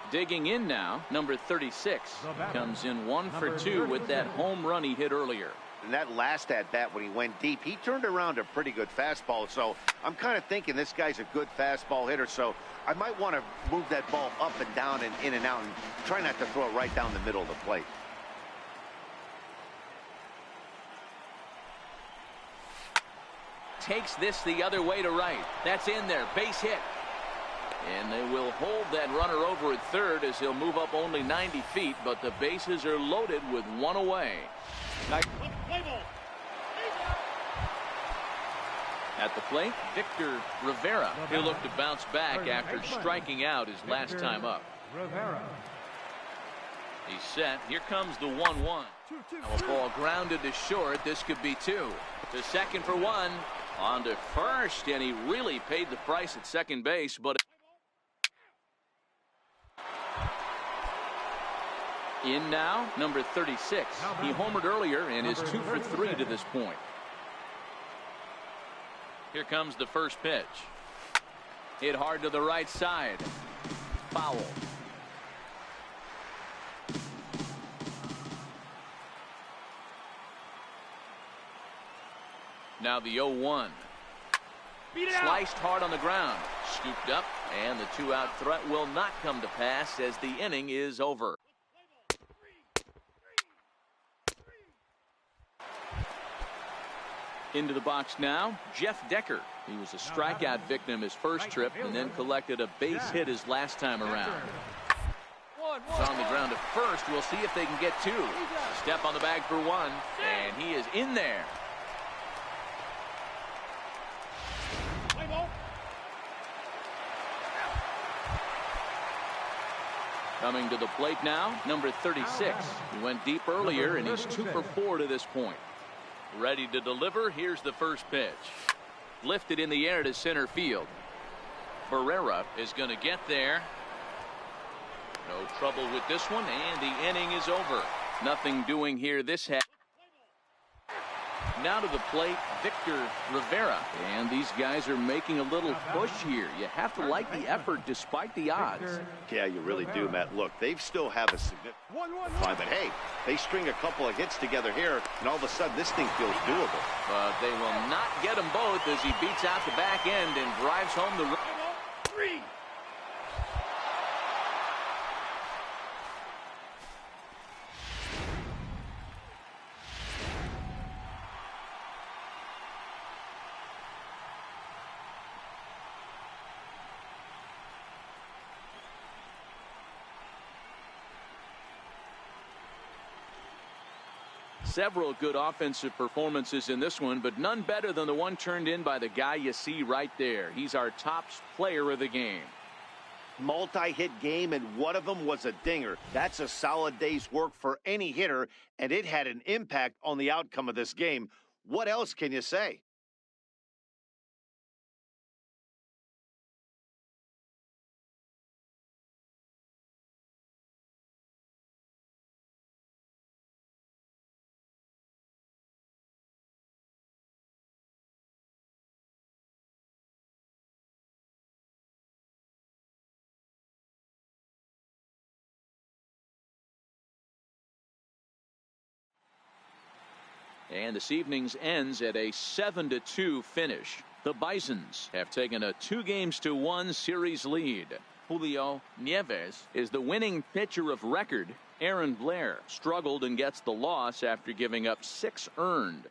Digging in now, number 36. Comes in 1 for 2 with that home run he hit earlier. And that last at-bat when he went deep, he turned around a pretty good fastball. So I'm kind of thinking this guy's a good fastball hitter. So I might want to move that ball up and down and in and out and try not to throw it right down the middle of the plate. Takes this the other way to right. That's in there. Base hit. And they will hold that runner over at third as he'll move up only 90 feet, but the bases are loaded with 1 away. At the plate, Victor Rivera. He'll look to bounce back after striking out his last time up. He's set. Here comes the 1-1. Now a ball grounded to short. This could be 2. To second for 1. On to first, and he really paid the price at second base, but in now, number 36. He homered earlier and is 2 for 3 to this point. Here comes the first pitch. Hit hard to the right side. Foul. Now the 0-1. Sliced hard on the ground. Scooped up, and the 2-out threat will not come to pass as the inning is over. Into the box now, Jeff Decker. He was a strikeout victim his first trip and then collected a base hit his last time around. It's on the ground at first. We'll see if they can get 2. Step on the bag for 1, and he is in there. Coming to the plate now, number 36. He went deep earlier, and he's 2 for 4 to this point. Ready to deliver. Here's the first pitch. Lifted in the air to center field. Barrera is going to get there. No trouble with this one, and the inning is over. Nothing doing here this half. Now to the plate, Victor Rivera. And these guys are making a little push here. You have to like the effort despite the odds. Yeah, you really do, Matt. Look, they still have a significant time, but hey, they string a couple of hits together here, and all of a sudden this thing feels doable. But they will not get them both as he beats out the back end and drives home the run. 3. Several good offensive performances in this one, but none better than the one turned in by the guy you see right there. He's our top player of the game. Multi-hit game, and one of them was a dinger. That's a solid day's work for any hitter, and it had an impact on the outcome of this game. What else can you say? And this evening's ends at a 7-2 finish. The Bisons have taken a 2-1 series lead. Julio Nieves is the winning pitcher of record. Aaron Blair struggled and gets the loss after giving up 6 earned.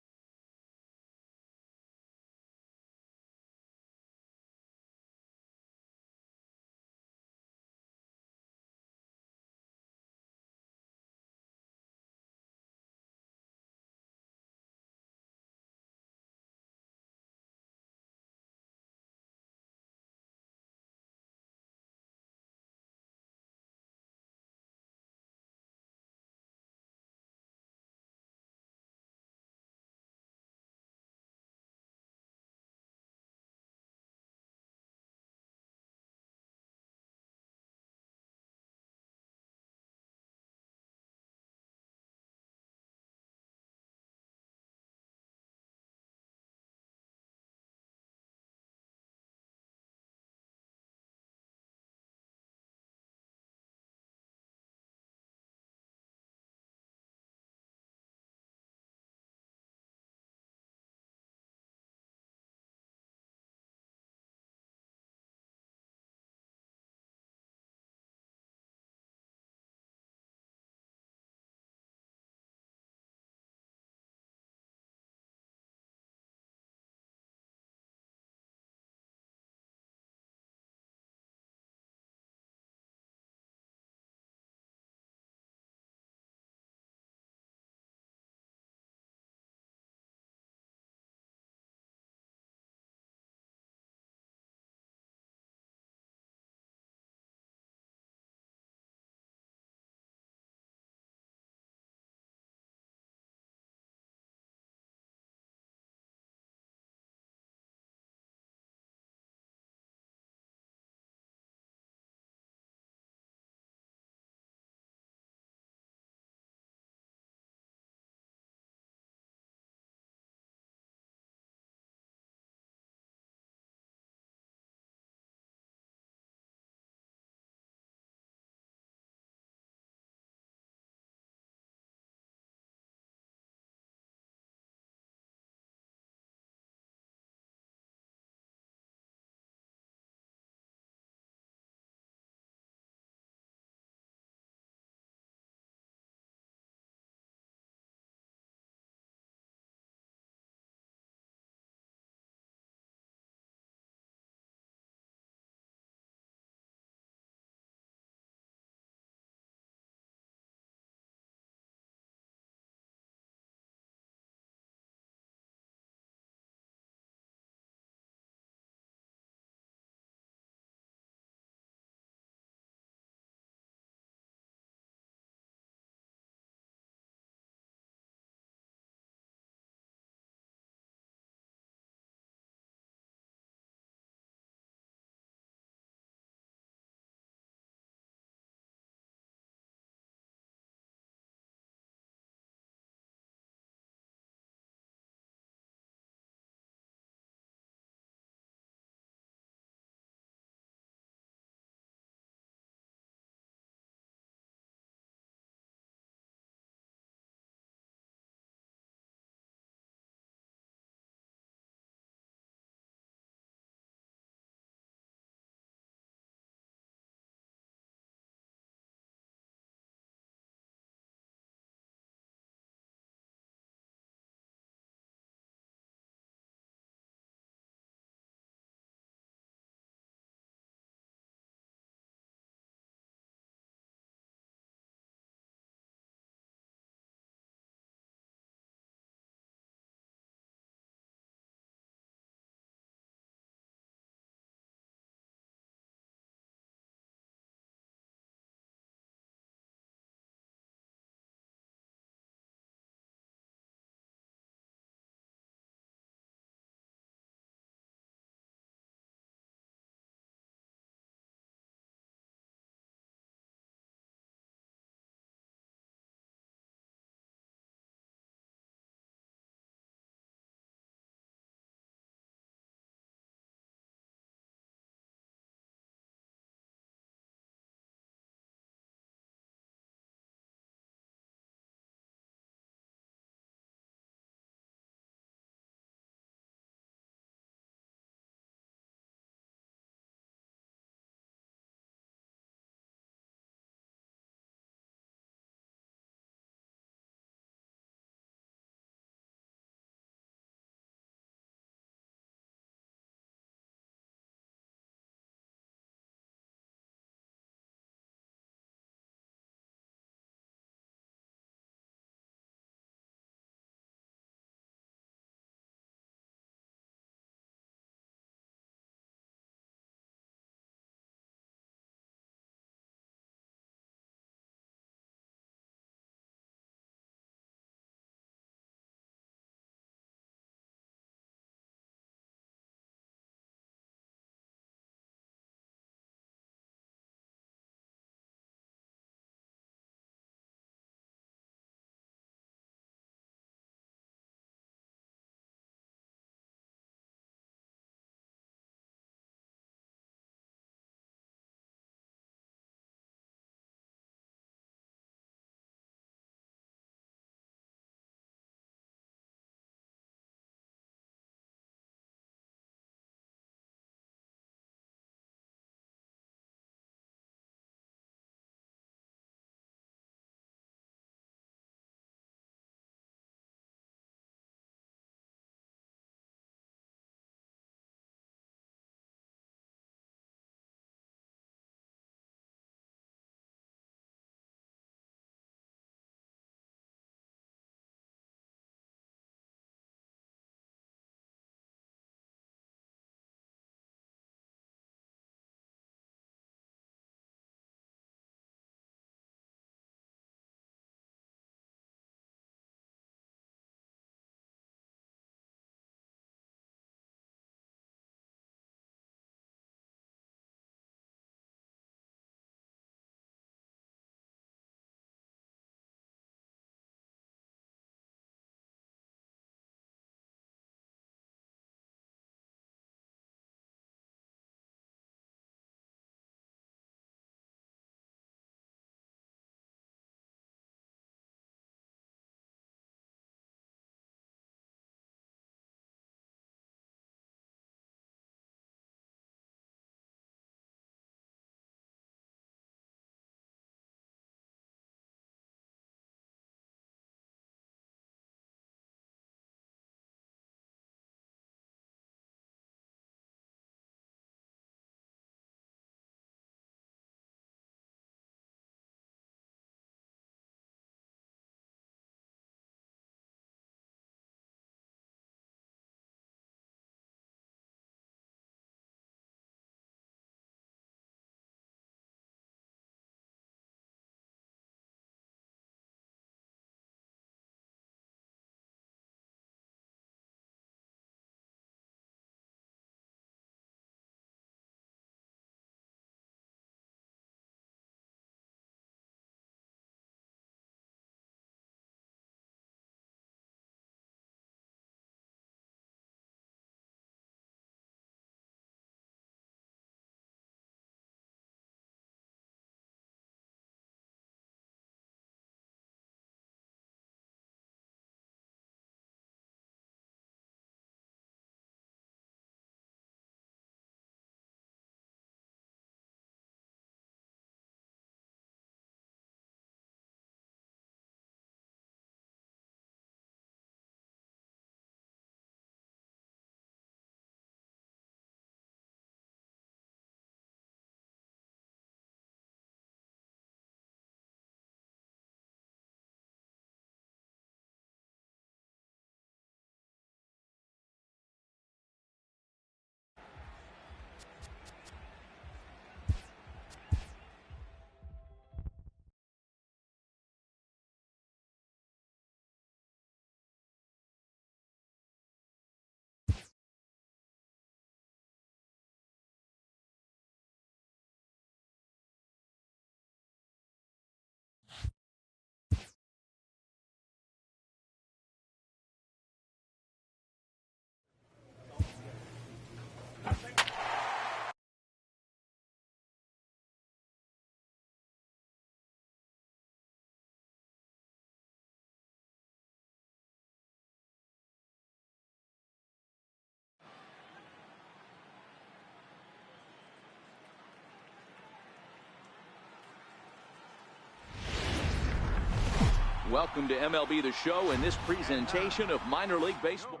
Welcome to MLB The Show and this presentation of minor league baseball.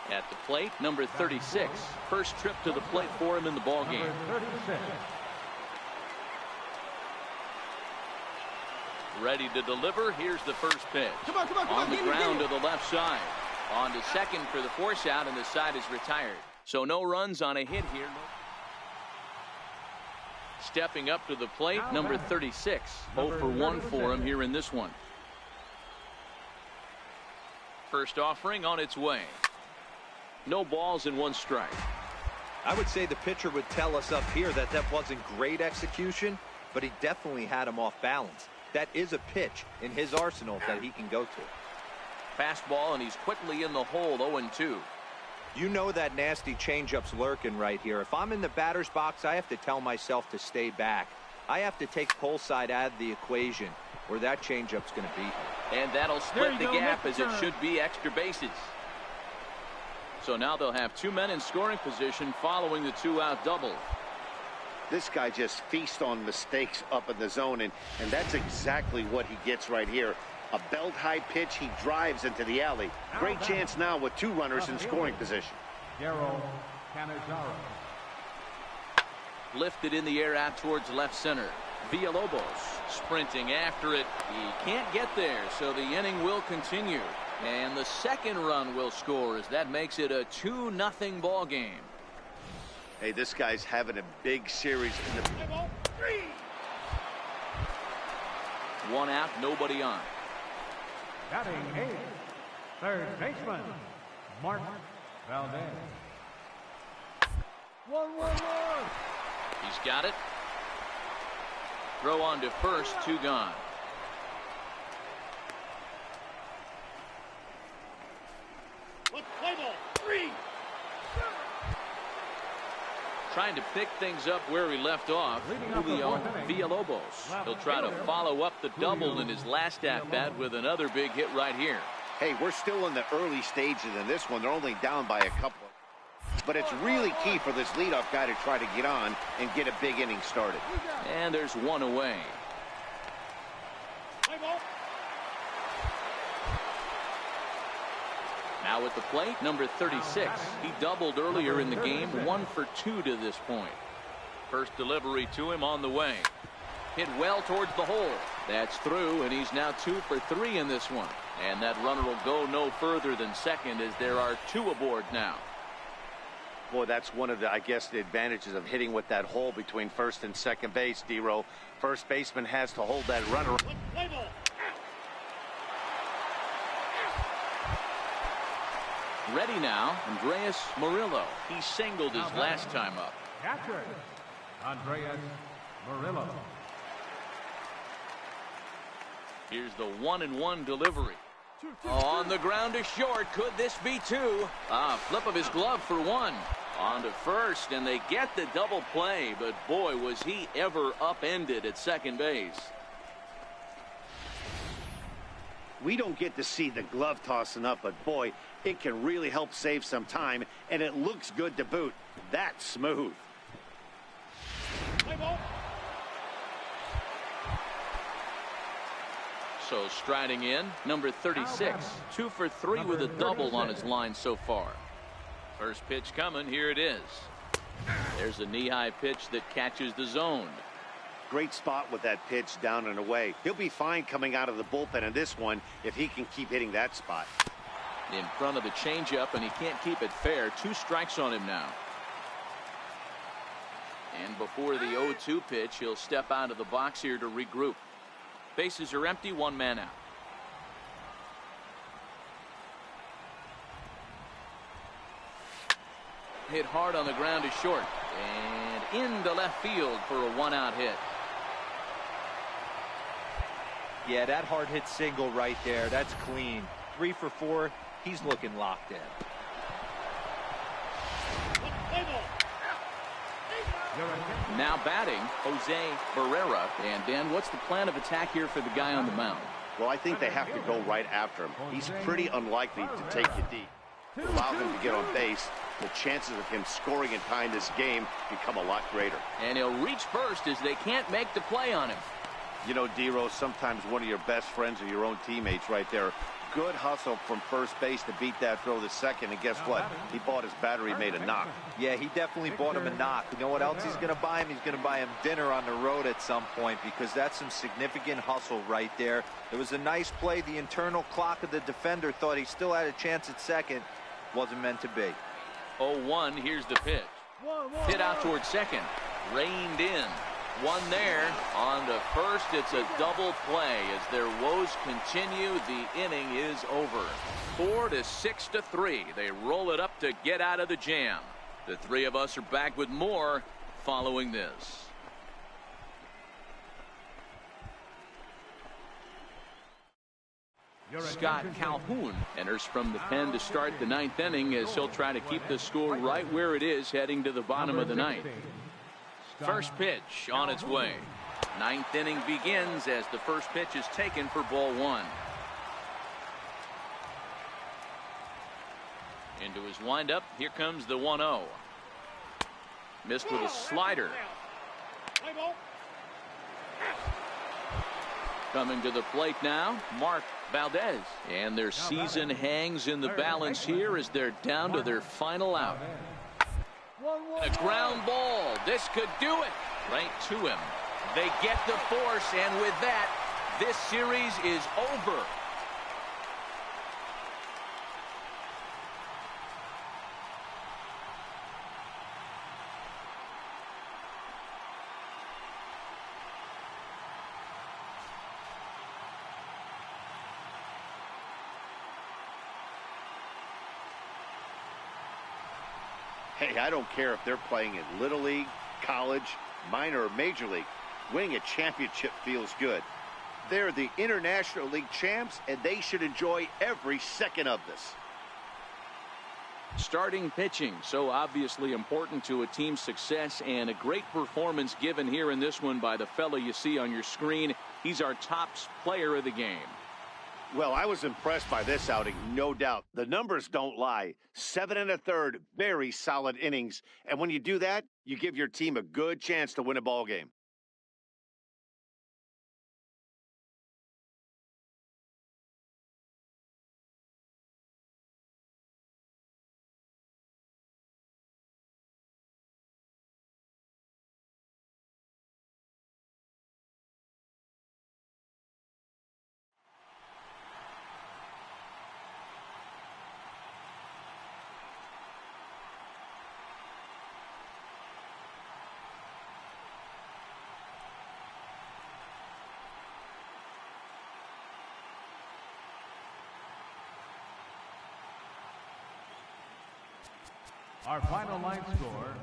At the plate, number 36. First trip to the plate for him in the ball game. Ready to deliver. Here's the first pitch. On the ground to the left side. On to second for the force out, and the side is retired. So no runs on a hit here. Stepping up to the plate, number 36. 0 for 1 for him here in this one. First offering on its way. No balls and 1 strike. I would say the pitcher would tell us up here that that wasn't great execution, but he definitely had him off balance. That is a pitch in his arsenal that he can go to. Fastball, and he's quickly in the hole, 0-2. You know that nasty changeup's lurking right here. If I'm in the batter's box, I have to tell myself to stay back. I have to take pull side out of the equation, or that changeup's going to beat me. And that'll split the gap, as it should be extra bases. So now they'll have 2 men in scoring position following the 2-out double. This guy just feasts on mistakes up in the zone, and that's exactly what he gets right here. A belt-high pitch, he drives into the alley. Great chance now with 2 runners in scoring position. Daryl Canizaro. Lifted in the air out towards left center. Villalobos sprinting after it. He can't get there, so the inning will continue. And the second run will score, as that makes it a 2-0 ball game. Hey, this guy's having a big series in the... 1 out, nobody on. Batting 8th, third baseman, Mark Valdez. 1-1-1. He's got it. Throw on to first, 2 gone. Play ball. 3. Trying to pick things up where he left off, Julio Villalobos. He'll try to follow up the double in his last at-bat with another big hit right here. Hey, we're still in the early stages in this one. They're only down by a couple. But it's really key for this leadoff guy to try to get on and get a big inning started. And there's 1 away. Play ball. Now at the plate, number 36. He doubled earlier in the game, 1 for 2 to this point. First delivery to him on the way. Hit well towards the hole. That's through, and he's now 2 for 3 in this one. And that runner will go no further than second, as there are 2 aboard now. Boy, that's one of the, I guess, the advantages of hitting with that hole between first and second base, D-Row. First baseman has to hold that runner. Play ball. Ready now, Andreas Murillo. He singled his last time up. Catcher, Andreas Murillo. Here's the 1-1 delivery. On the ground to short. Could this be 2? Flip of his glove for 1. On to first, and they get the double play, but boy, was he ever upended at second base. We don't get to see the glove tossing up, but boy, it can really help save some time, and it looks good to boot. That's smooth. Play ball. So striding in, number 36. 2 for 3 with a double on his line so far. First pitch coming. Here it is. There's a knee-high pitch that catches the zone. Great spot with that pitch down and away. He'll be fine coming out of the bullpen in this one if he can keep hitting that spot. In front of the changeup, and he can't keep it fair. 2 strikes on him now. And before the 0-2 pitch, he'll step out of the box here to regroup. Bases are empty, 1 man out. Hit hard on the ground to short. And into left field for a 1-out hit. Yeah, that hard hit single right there. That's clean. 3 for 4. He's looking locked in. Play ball. Now batting, Jose Barrera. And Dan, what's the plan of attack here for the guy on the mound? Well, I think they have to go right after him. He's pretty unlikely to take you deep. Allow him to get on base the chances of him scoring and tying this game become a lot greater. And he'll reach first as they can't make the play on him. You know, D-Rose, sometimes one of your best friends are your own teammates right there. Good hustle from first base to beat that throw to second, and guess what? He bought his battery, made a knock. Yeah, he definitely bought him a knock. You know what else he's going to buy him? He's going to buy him dinner on the road at some point, because that's some significant hustle right there. It was a nice play. The internal clock of the defender thought he still had a chance at second. Wasn't meant to be. 0-1, here's the pitch. Hit out towards second. Reined in. One there. On to first, it's a double play as their woes continue. The inning is over. 4-6-3. They roll it up to get out of the jam. The three of us are back with more following this. Scott Calhoun enters from the pen to start the ninth inning as he'll try to keep the score right where it is heading to the bottom of the ninth. First pitch on its way. Ninth inning begins as the first pitch is taken for ball one. Into his windup. Here comes the 1-0. Missed with a slider. Coming to the plate now, Mark Valdez. And their season hangs in the balance here as they're down to their final out. A ground ball. This could do it. Right to him. They get the force, and with that, this series is over. Hey, I don't care if they're playing in Little League, college, minor, or Major League. Winning a championship feels good. They're the International League champs, and they should enjoy every second of this. Starting pitching, so obviously important to a team's success, and a great performance given here in this one by the fellow you see on your screen. He's our top player of the game. Well, I was impressed by this outing, no doubt. The numbers don't lie. 7 1/3, very solid innings. And when you do that, you give your team a good chance to win a ball game. Our final line score.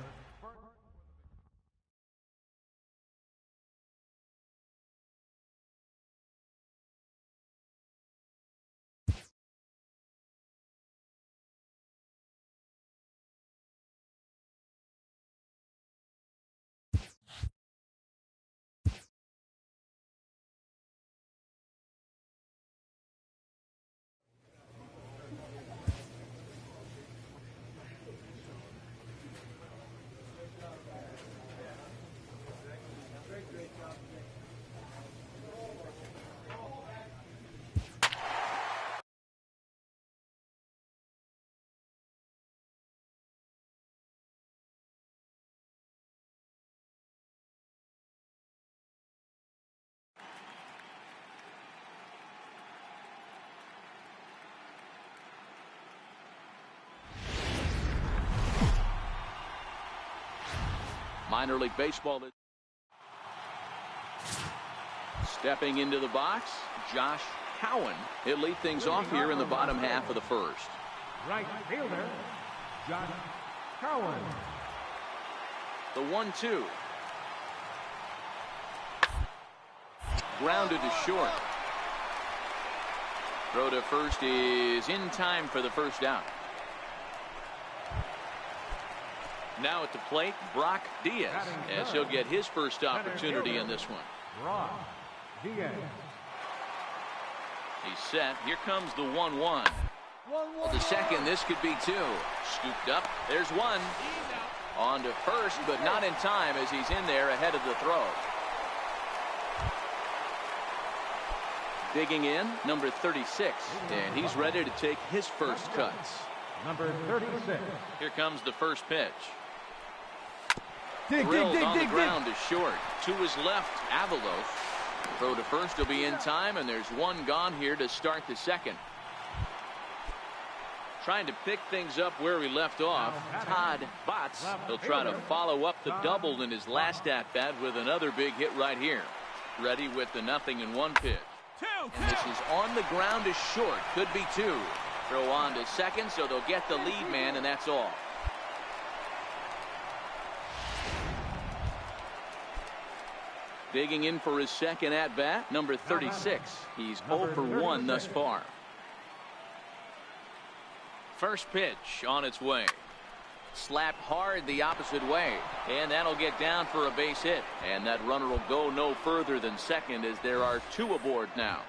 Minor League Baseball. Stepping into the box, Josh Cowan. He'll lead things off here in the bottom half of the first. Right fielder, Josh Cowan. The 1-2. Grounded to short. Throw to first is in time for the first out. Now at the plate, Brock Diaz, as he'll get his first opportunity in this one. Brock Diaz. He's set. Here comes the 1-1. The second, this could be two. Scooped up. There's one. On to first, but not in time as he's in there ahead of the throw. Digging in, number 36, and he's ready to take his first cuts. Number 36. Here comes the first pitch. Drilled on the ground is short. To his left, Avalos. Throw to first will be in time, and there's one gone here to start the second. Trying to pick things up where we left off, Todd Botts. He'll try to follow up the double in his last at-bat with another big hit right here. Ready with the 0-1 pitch. And this is on the ground is short. Could be two. Throw on to second, so they'll get the lead man, and that's all. Digging in for his second at-bat, number 36. He's 0 for 1 thus far. First pitch on its way. Slapped hard the opposite way, and that'll get down for a base hit, and that runner will go no further than second as there are two aboard now.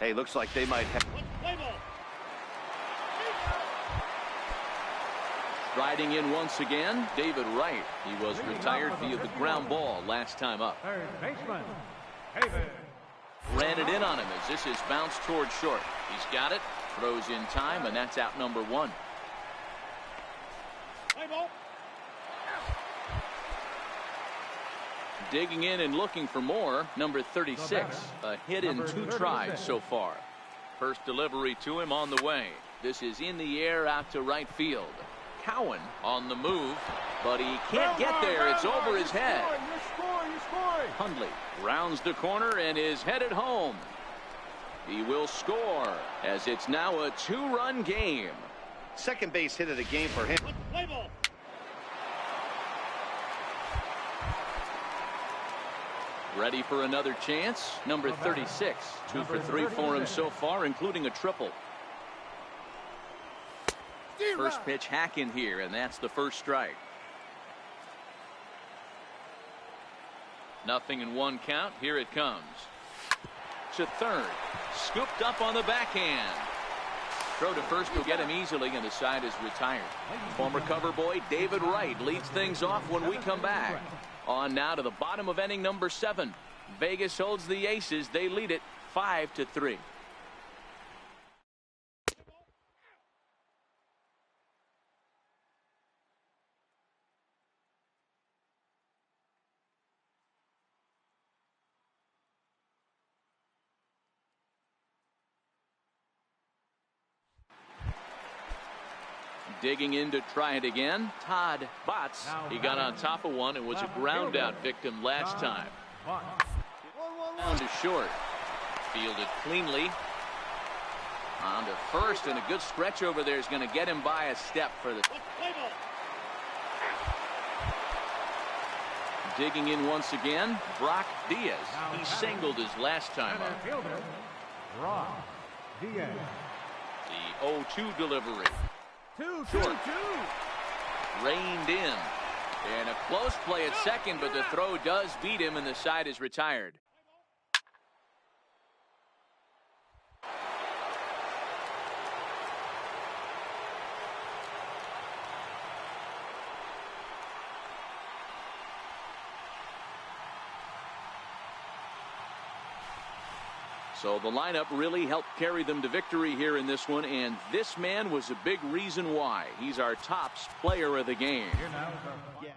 Hey, looks like they might have. Riding in once again, David Wright. He was retired via the ground ball last time up. Third baseman, David. Ran it in on him as this is bounced toward short. He's got it, throws in time, and that's out number one. Digging in and looking for more, number 36. A hit in two tries so far. First delivery to him on the way. This is in the air out to right field. Cowan on the move, but he can't get there. It's over his head. Hundley rounds the corner and is headed home. He will score as it's now a two-run game. Second base hit of the game for him. Ready for another chance. Number 36. 2 for 3 for him so far, including a triple. First pitch hack in here, and that's the first strike. 0-1 count. Here it comes. To third. Scooped up on the backhand. Throw to first will get him easily, and the side is retired. Former cover boy David Wright leads things off when we come back. On now to the bottom of inning number 7. Vegas holds the Aces. They lead it 5-3. Digging in to try it again, Todd Botts. He got on top of one and was a ground out victim last time. Down to short. Fielded cleanly. On to first, and a good stretch over there is going to get him by a step for the. Digging in once again, Brock Diaz. He singled his last time up. Brock Diaz. The 0-2 delivery. Short. Reined in. And a close play at second, but the throw does beat him, and the side is retired. So the lineup really helped carry them to victory here in this one, and this man was a big reason why. He's our top player of the game. Here now is our